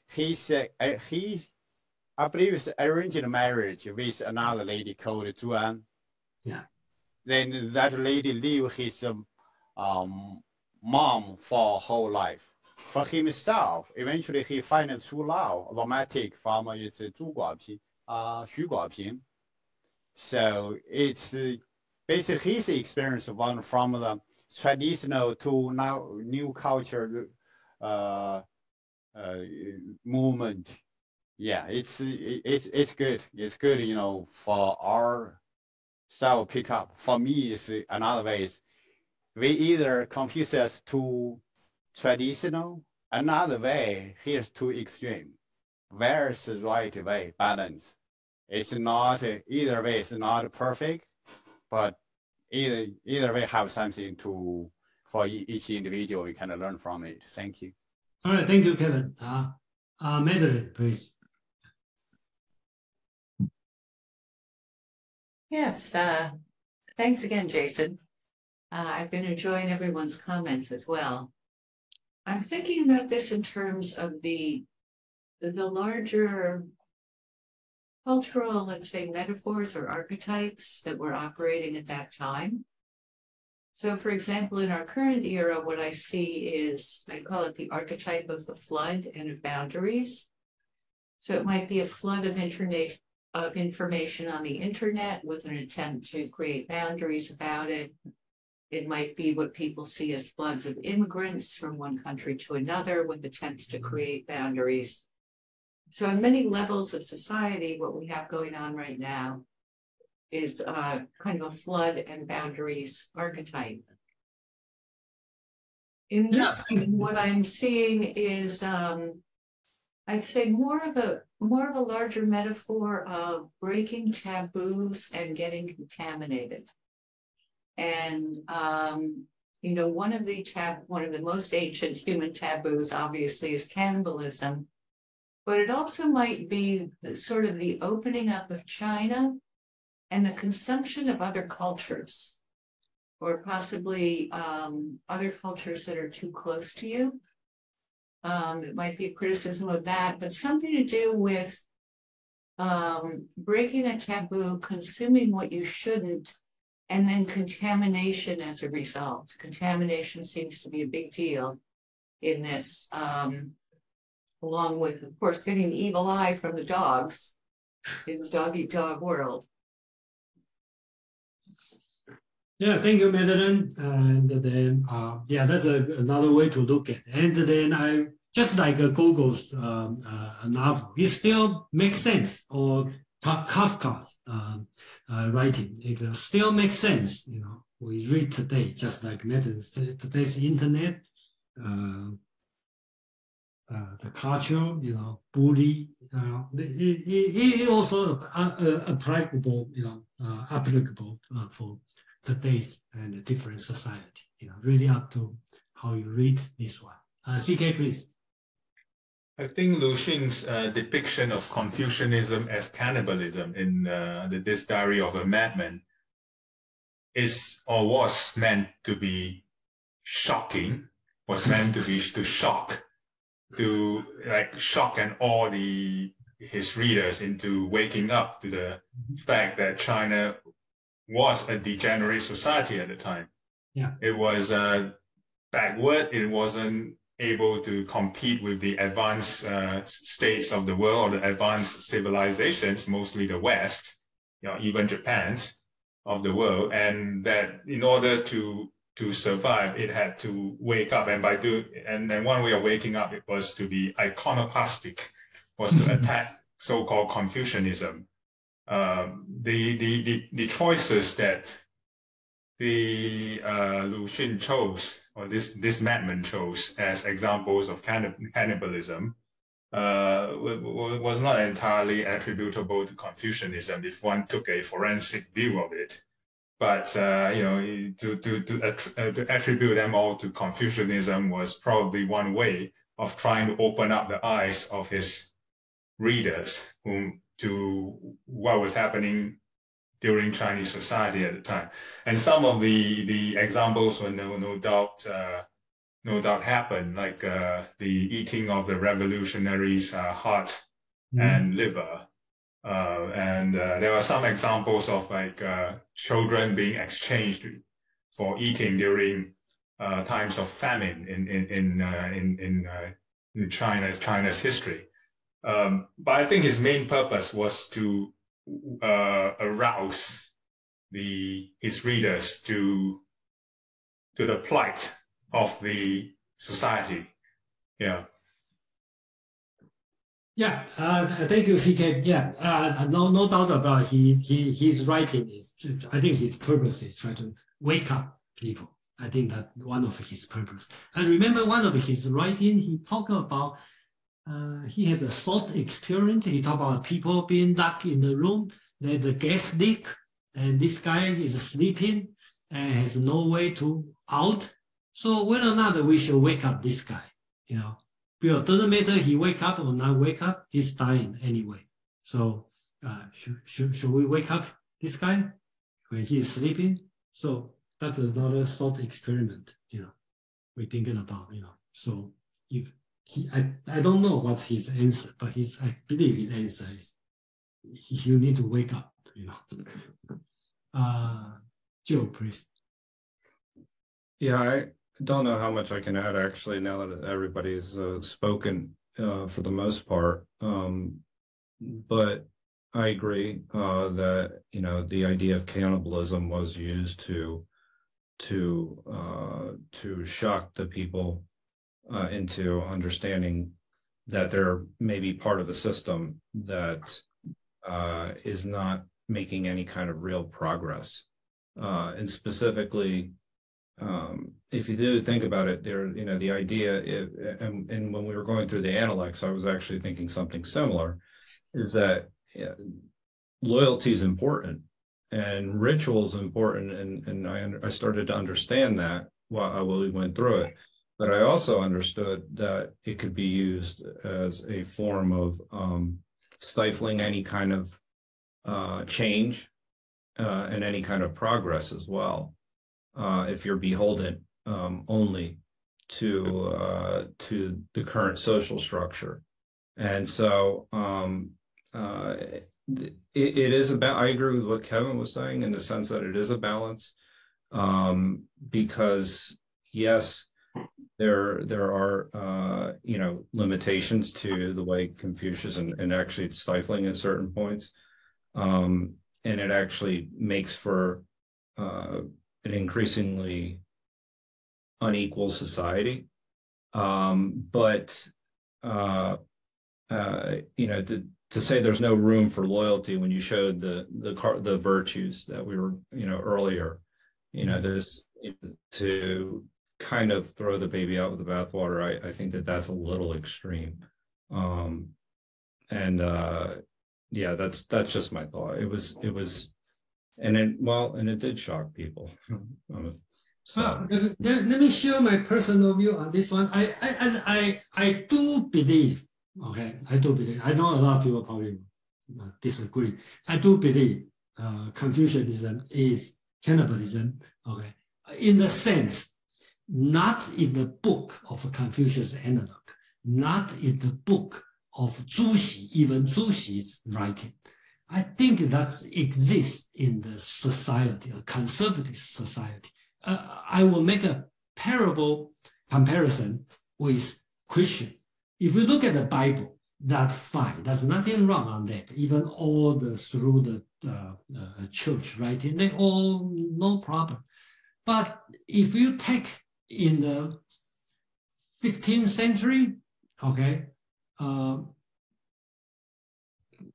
He I believe it's arranged marriage with another lady called Zhuan. Yeah. Then that lady lived his mom for whole life. For himself, eventually he finds true love, romantic from Zhu Guoping, Xu Guoping. So it's basically his experience one from the traditional to now new culture movement. Yeah, it's good. It's good, you know, for our self pick up. For me, it's another way is we either confuse us to traditional, another way here's too extreme. Where's the right way? Balance. It's not either way. It's not perfect, but either way have something to for each individual. We can learn from it. Thank you. All right, thank you, Kevin. Madeline, please. Yes, thanks again, Jason. I've been enjoying everyone's comments as well. I'm thinking about this in terms of the larger cultural, let's say, metaphors or archetypes that were operating at that time. So, for example, in our current era, what I see is, I call it the archetype of the flood and of boundaries. So it might be a flood of information on the internet with an attempt to create boundaries about it. It might be what people see as floods of immigrants from one country to another with attempts to create boundaries. So on many levels of society, what we have going on right now is kind of a flood and boundaries archetype. In this, what I'm seeing is, I'd say more of a larger metaphor of breaking taboos and getting contaminated. And you know, one of the most ancient human taboos, obviously, is cannibalism. But it also might be sort of the opening up of China and the consumption of other cultures, or possibly other cultures that are too close to you. It might be a criticism of that, but something to do with breaking a taboo, consuming what you shouldn't, and then contamination as a result. Contamination seems to be a big deal in this, along with, of course, getting the evil eye from the dogs in the dog-eat-dog world. Yeah, thank you, Madeline. And then, yeah, that's another way to look at it. And then I, just like Gogol's novel, it still makes sense, or Kafka's writing, it still makes sense. You know, we read today, just like Madeline said, today's internet, the culture, you know, bully, it also applicable, you know, applicable for today's and different society. You know, really up to how you read this one. CK, please. I think Luxun's depiction of Confucianism as cannibalism in this Diary of a Madman is or was meant to be shocking, was meant to be to shock, to like shock and awe his readers into waking up to the fact that China was a degenerate society at the time. Yeah, it was backward. It wasn't able to compete with the advanced states of the world or the advanced civilizations, mostly the West, even Japan's of the world, and that in order to survive, it had to wake up, and and one way of waking up, it was to be iconoclastic, was to attack so-called Confucianism. The choices that Lu Xun chose, or this madman chose as examples of cannibalism, was not entirely attributable to Confucianism if one took a forensic view of it. But to attribute them all to Confucianism was probably one way of trying to open up the eyes of his readers to what was happening during Chinese society at the time. And some of the examples were no doubt happened, like the eating of the revolutionaries' heart and liver. And there are some examples of like children being exchanged for eating during times of famine in China's history. But I think his main purpose was to arouse his readers to the plight of the society. Yeah. Yeah, thank you, CK. Yeah, no doubt about his writing is. I think his purpose is trying to wake up people. I think that one of his purpose. I remember one of his writing. He talked about he has a thought experiment. He talked about people being locked in the room. There's a gas leak, and this guy is sleeping and has no way to out. So whether or not we should wake up this guy, Because it doesn't matter he wake up or not wake up, he's dying anyway. So should we wake up this guy when he is sleeping? So that's another thought experiment, we're thinking about, So if I don't know what's his answer, but I believe his answer is you need to wake up, Joe, please. Yeah, I don't know how much I can add actually now that everybody's spoken for the most part. But I agree that the idea of cannibalism was used to shock the people into understanding that they're maybe part of a system that is not making any kind of real progress. And specifically, if you do think about it, the idea, and when we were going through the Analects, I was actually thinking something similar, is that loyalty is important and ritual is important, and I started to understand that while we went through it. But I also understood that it could be used as a form of stifling any kind of change and any kind of progress as well. If you're beholden only to the current social structure. And so it is about, I agree with what Kevin was saying in the sense that it is a balance, because yes, there are limitations to the way Confucius and actually it's stifling at certain points, and it actually makes for an increasingly unequal society, but to say there's no room for loyalty when you showed the virtues that we were earlier, this to kind of throw the baby out with the bathwater, I think that's a little extreme, yeah, that's just my thought. It was and it did shock people. So let me share my personal view on this one. I do believe, okay, I do believe. I know a lot of people probably disagree. I do believe Confucianism is cannibalism, okay, in the sense, not in the book of Confucius analog, not in the book of Zhu Xi, even Zhu Xi's writing. I think that exists in the society, a conservative society. I will make a parable comparison with Christian. If you look at the Bible, that's fine. There's nothing wrong on that. Even all through the church writing, they all no problem. But if you take in the 15th century, okay,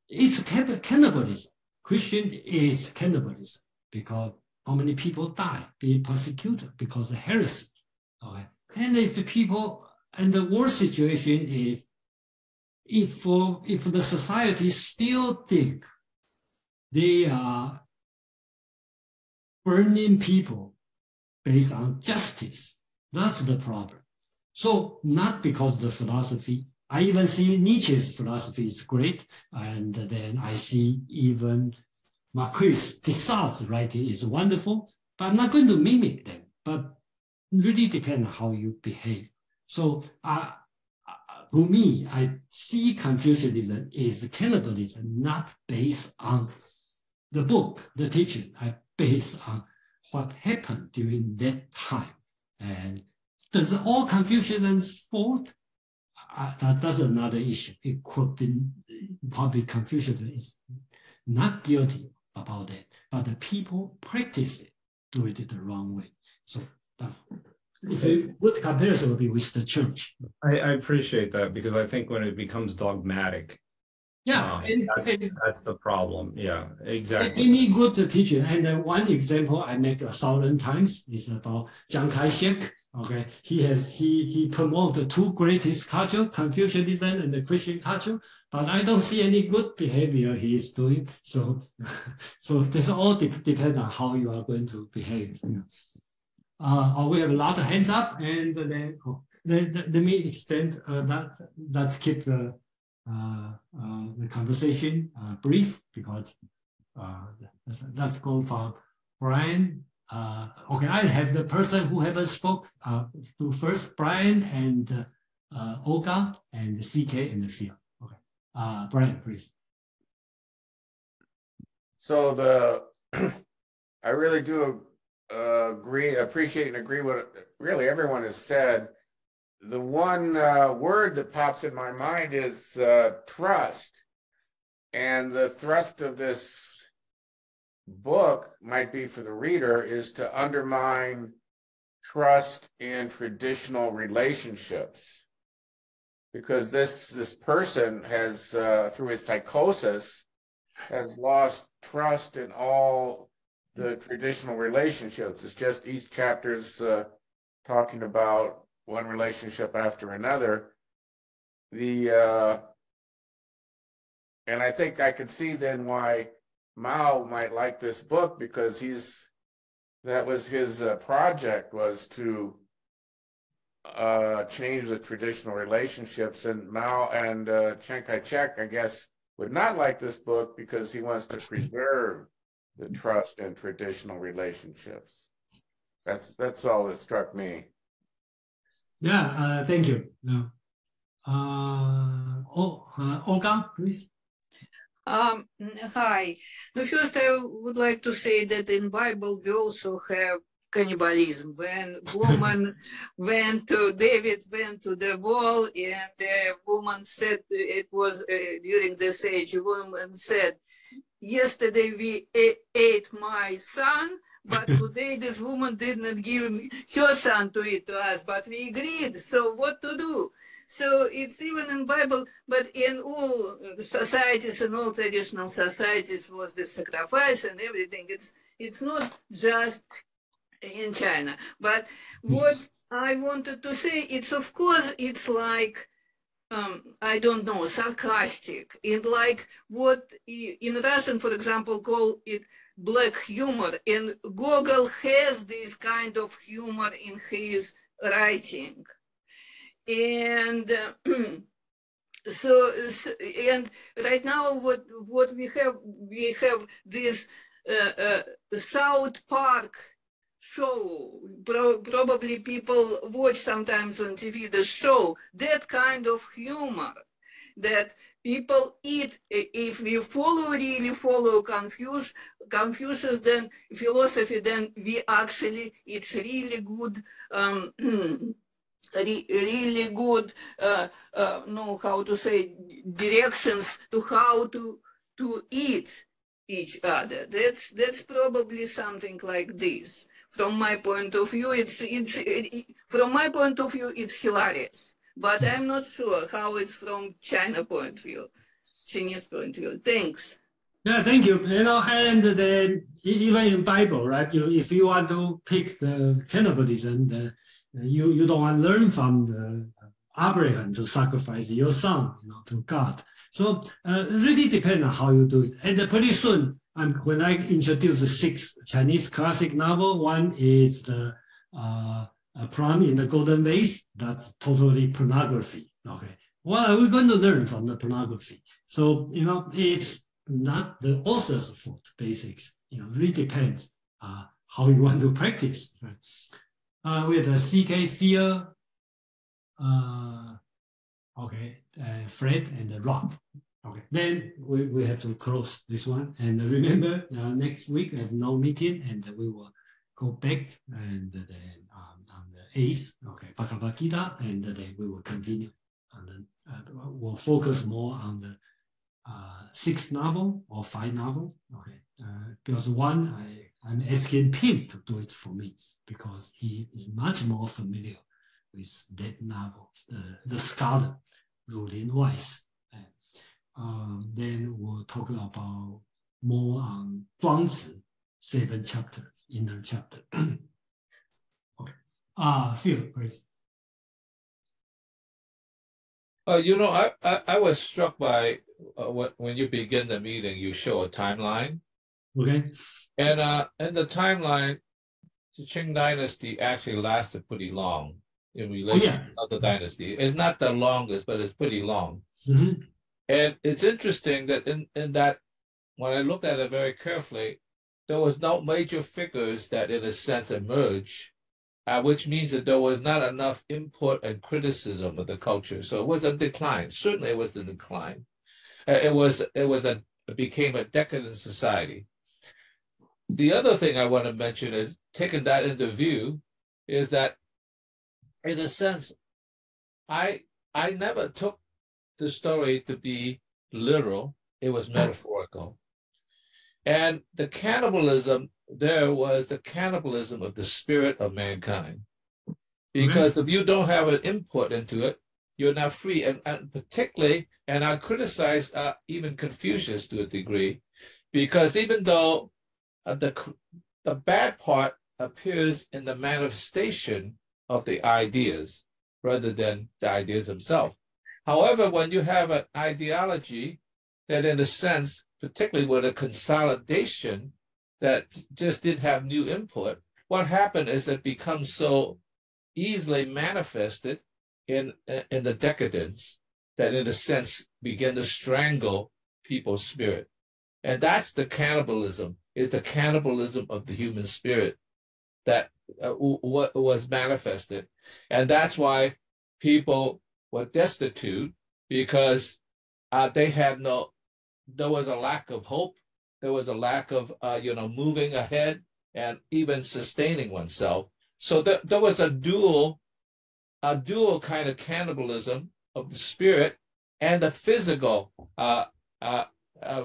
it's cannibalism. Christian is cannibalism because how many people die, being persecuted because of heresy. Okay, and if the people, and the worst situation is if the society still think they are burning people based on justice, that's the problem. So not because of the philosophy. I even see Nietzsche's philosophy is great, and then I see even Marquis de Sade's writing is wonderful, but I'm not going to mimic them, but really depends on how you behave. So to me, I see Confucianism is cannibalism, not based on the book, the teaching, based on what happened during that time. And does all Confucianism's fault? That's another issue. It could be probably Confucianism is not guilty about that, but the people practice it, do it the wrong way. So if a good comparison would be with the church. I appreciate that, because I think when it becomes dogmatic, that's the problem. Yeah, exactly. Any good teaching, and one example I make 1,000 times is about Chiang Kai-shek. Okay, he promoted two greatest culture, Confucianism and the Christian culture, but I don't see any good behavior he is doing. So this all depends on how you are going to behave. We have a lot of hands up, and then let me extend let's keep the conversation brief, because let's go from Brian. Okay, I have the person who haven't spoke to first, Brian and Olga and CK and Phil. Okay, Brian, please. So I really do appreciate and agree with really everyone has said. The one word that pops in my mind is trust. And the thrust of this book might be for the reader is to undermine trust in traditional relationships. Because this person has, through his psychosis, has lost trust in all the traditional relationships. It's just each chapter's talking about one relationship after another. And I think I could see then why Mao might like this book, because that was his project, was to change the traditional relationships. And Mao and Chiang Kai-shek, I guess, would not like this book because he wants to preserve the trust in traditional relationships. That's all that struck me. Yeah, thank you. Olga, please. Hi. No, first I would like to say that in Bible we also have cannibalism. When David went to the wall, and the woman said, it was during this age, a woman said, yesterday we ate my son, but today this woman did not give her son to eat to us, but we agreed. So what to do? So it's even in Bible, but in all societies, in all traditional societies, was the sacrifice and everything. It's not just in China. But what I wanted to say, it's of course, it's like, I don't know, sarcastic. And like what in Russian, for example, call it black humor, and Gogol has this kind of humor in his writing. And and right now what we have this South Park show. Probably people watch sometimes on TV the show, that kind of humor that people eat. If we really follow Confucius, then philosophy, then we actually, it's really good, really good, know how to say, directions to how to eat each other. That's probably something like this. From my point of view, from my point of view, it's hilarious. But I'm not sure how it's from Chinese point of view. Thanks. Yeah, thank you. And then even in Bible, right? If you want to pick the cannibalism, you don't want to learn from the Abraham to sacrifice your son, to God. So it really depends on how you do it. And pretty soon, when I introduce the 6 Chinese classic novel, one is the Prom in the Golden Vase. That's totally pornography. Okay, what are we going to learn from the pornography? So it's not the author's fault. Basics, it really depends how you want to practice. Right? With the CK Fear, Fred and Rob. Okay, then we have to close this one. And remember, next week I have no meeting, and we will go back and then on the 8th, Bhagavad Gita, and then we will continue. And then we'll focus more on the 6th novel or 5th novel. Because one, I'm asking Pim to do it for me because he is much more familiar with that novel, the scholar, Rulin Weiss. Then we'll talk about more on Zhuangzi, 7 chapters, inner chapter. Phil, please. I was struck by when you begin the meeting, you show a timeline. Okay. And in the timeline, the Qing dynasty actually lasted pretty long in relation to other dynasties. It's not the longest, but it's pretty long. Mm-hmm. And it's interesting that in that, when I looked at it very carefully, there was no major figures that in a sense emerged, which means that there was not enough input and criticism of the culture. So it was a decline. Certainly it was a decline. It became a decadent society. The other thing I want to mention is, taking that into view, is that in a sense, I never took the story to be literal. It was metaphorical. And the cannibalism there was the cannibalism of the spirit of mankind. Because if you don't have an input into it, you're not free. And particularly, and I criticize even Confucius to a degree, because even though the bad part appears in the manifestation of the ideas rather than the ideas themselves. However, when you have an ideology that in a sense, particularly with a consolidation that just didn't have new input, what happened is it becomes so easily manifested in the decadence that in a sense begin to strangle people's spirit. And that's the cannibalism, is the cannibalism of the human spirit that was manifested. And that's why people were destitute, because there was a lack of hope. There was a lack of, moving ahead and even sustaining oneself. So there was a dual kind of cannibalism of the spirit and the physical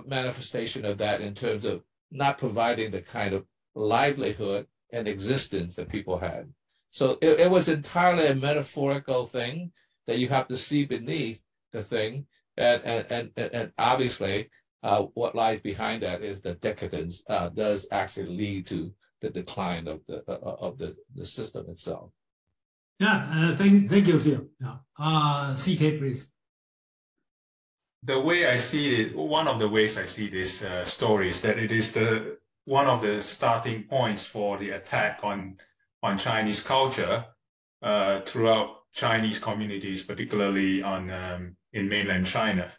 manifestation of that in terms of not providing the kind of livelihood and existence that people had. So it was entirely a metaphorical thing that you have to see beneath the thing. And obviously, what lies behind that is the decadence does actually lead to the decline of the system itself. Yeah, thank you, Phil. CK, please. The way I see it, one of the ways I see this story is that it is the one of the starting points for the attack on Chinese culture throughout Chinese communities, particularly in mainland China.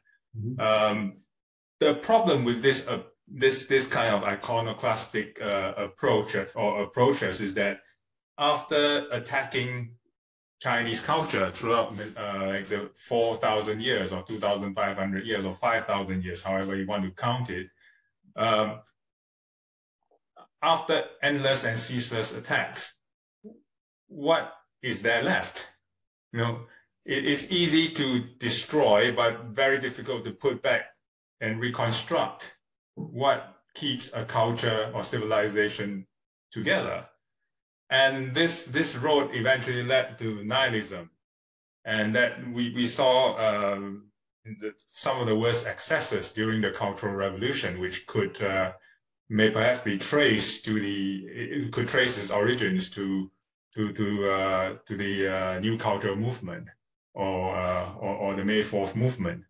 The problem with this kind of iconoclastic approaches is that after attacking Chinese culture throughout like the 4,000 years or 2,500 years or 5,000 years, however you want to count it, after endless and ceaseless attacks, what is there left? You know, it is easy to destroy, but very difficult to put back and reconstruct what keeps a culture or civilization together. And this road eventually led to nihilism, and that we saw some of the worst excesses during the Cultural Revolution, which may perhaps be traced to it could trace its origins to the New Cultural Movement or the May 4th movement.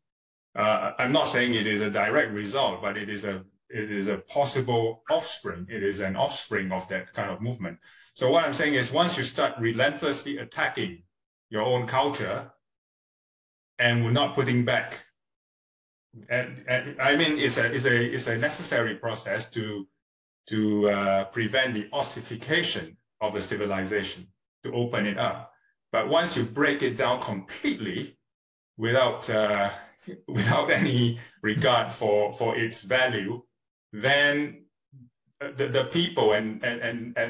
I'm not saying it is a direct result, but it is a possible offspring. It is an offspring of that kind of movement. So what I'm saying is, once you start relentlessly attacking your own culture and we're not putting back, and I mean, it's a necessary process to prevent the ossification of the civilization, to open it up. But once you break it down completely without any regard for its value, then the people and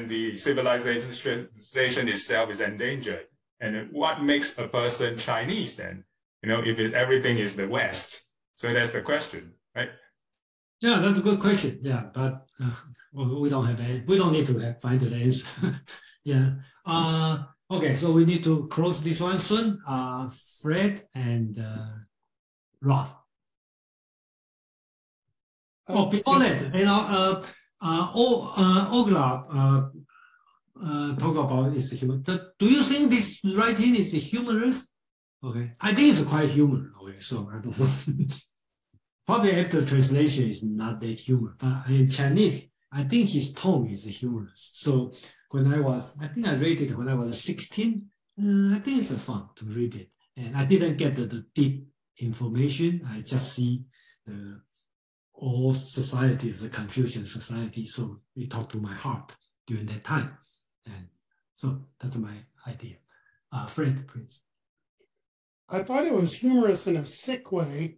the civilization itself is endangered. And what makes a person Chinese then? You know, if everything is the West. So that's the question, right? Yeah, that's a good question. Yeah, but we don't need to find the answer. Yeah. Okay, so we need to close this one soon. Fred and Roth. Oh, before that, you know, Ogla talk about is humor. Do you think this writing is humorous? Okay, I think it's quite humorous. Okay, so I don't know. Probably after translation is not that humor, but in Chinese, I think his tone is humorous. So when I think I read it when I was 16. I think it's fun to read it, and I didn't get the deep information. I just see all society is a Confucian society, so it talked to my heart during that time, and so that's my idea. Fred, please. I thought it was humorous in a sick way,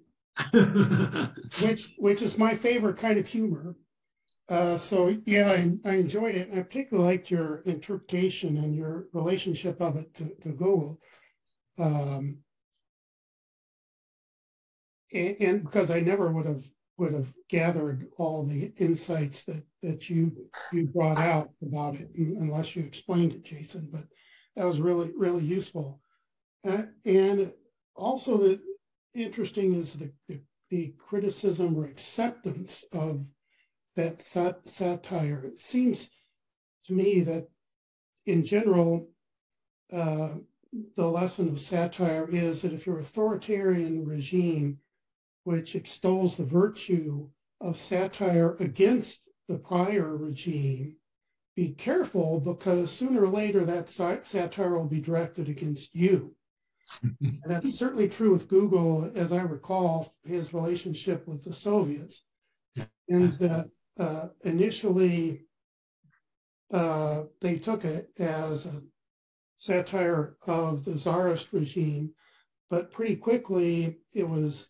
which is my favorite kind of humor. So yeah, I enjoyed it. I particularly liked your interpretation and your relationship of it to Gogol. And because I never would have gathered all the insights that you brought out about it unless you explained it, Jason. But that was really, really useful. And also the interesting is the criticism or acceptance of that satire. It seems to me that in general, the lesson of satire is that if you're an authoritarian regime which extols the virtue of satire against the prior regime, be careful, because sooner or later that satire will be directed against you. And that's certainly true with Gogol, as I recall, his relationship with the Soviets. And initially, they took it as a satire of the Tsarist regime, but pretty quickly it was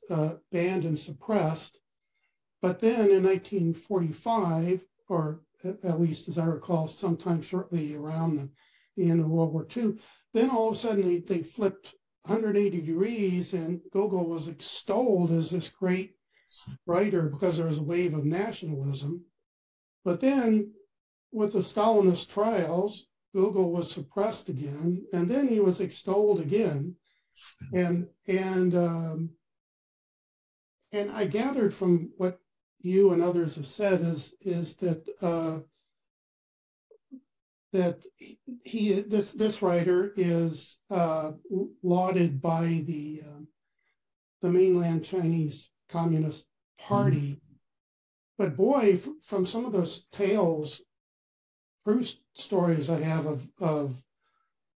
banned and suppressed. But then in 1945, or at least as I recall, sometime shortly around the end of World War II, then all of a sudden they flipped 180 degrees, and Gogol was extolled as this great writer because there was a wave of nationalism. But then with the Stalinist trials, Gogol was suppressed again, and then he was extolled again. And I gathered from what you and others have said is that this writer is lauded by the mainland Chinese Communist Party, but boy, from some of those tales, true stories I have of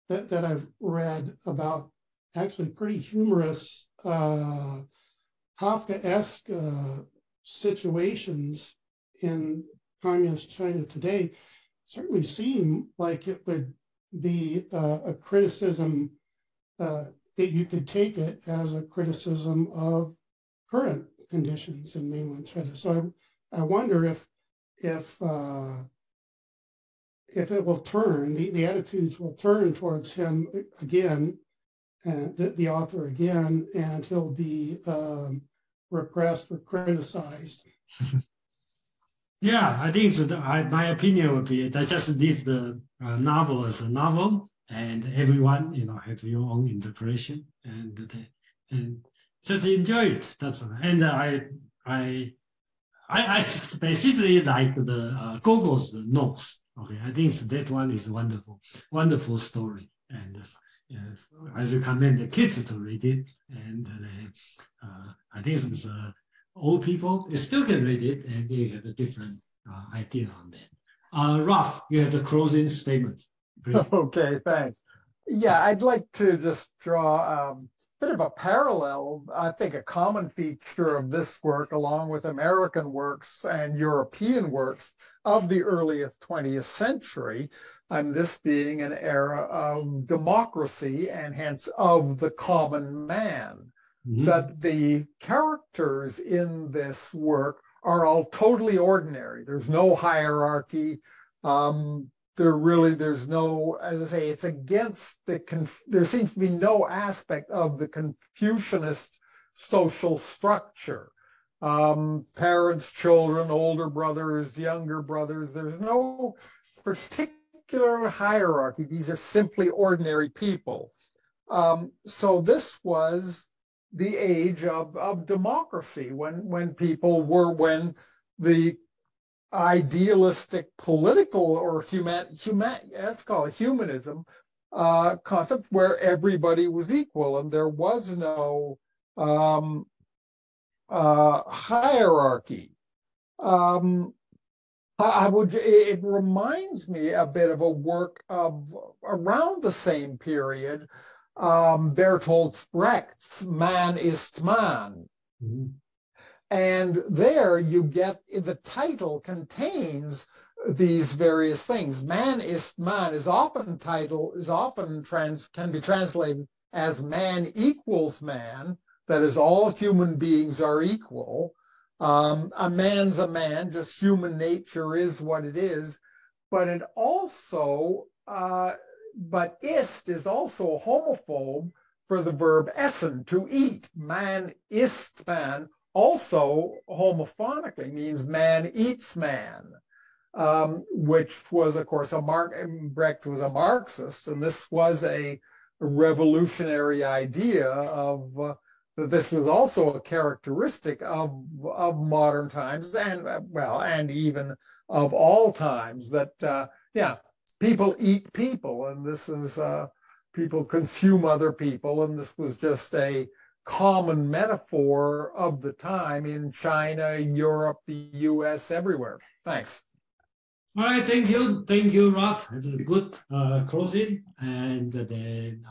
that I've read about actually pretty humorous Kafkaesque situations in communist China today certainly seem like it would be a criticism that you could take it as a criticism of current conditions in mainland China. So I wonder if it will turn, the attitudes will turn towards him again, the author again, and he'll be repressed or criticized. Yeah, I think that my opinion would be that just leave the novel as a novel, and everyone, have your own interpretation, and just enjoy it. That's all. And I specifically like the Gogol's notes. Okay, I think that one is wonderful story, and I recommend the kids to read it. And I think it's old people they still can read it, and they have a different idea on that. Ralph, you have the closing statement, please. Okay, thanks. Yeah, I'd like to just draw a bit of a parallel. I think a common feature of this work, along with American works and European works of the earliest 20th century, and this being an era of democracy and hence of the common man, that the characters in this work are all totally ordinary. There's no hierarchy. There's no, as I say, it's against there seems to be no aspect of the Confucianist social structure. Parents, children, older brothers, younger brothers, there's no particular hierarchy. These are simply ordinary people. So this was the age of democracy, when the idealistic political or let's call it humanism concept, where everybody was equal and there was no hierarchy. It reminds me a bit of a work of around the same period, Bertolt Brecht's Man ist Mann. And there you get, the title contains these various things. Man ist Mann can be translated as man equals man, that is, all human beings are equal. A man's a man, just human nature is what it is. But it also, but ist is also a homophobe for the verb essen, to eat. Man ist man also homophonically means man eats man, which was, of course, Brecht was a Marxist, and this was a revolutionary idea of that this was also a characteristic of modern times, and even of all times, that people eat people, and this is people consume other people, and this was just a common metaphor of the time in China, Europe, the US, everywhere. Thanks. All right, thank you, Ralph. It's a good closing, and then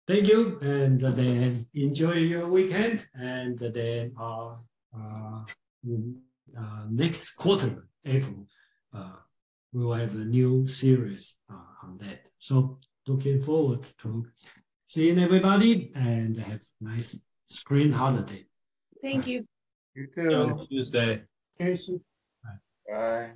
thank you, and then enjoy your weekend, and then next quarter, April, we will have a new series on that. So looking forward to seeing everybody, and have a nice spring holiday. Thank you. You too. Tuesday. Jason. Bye.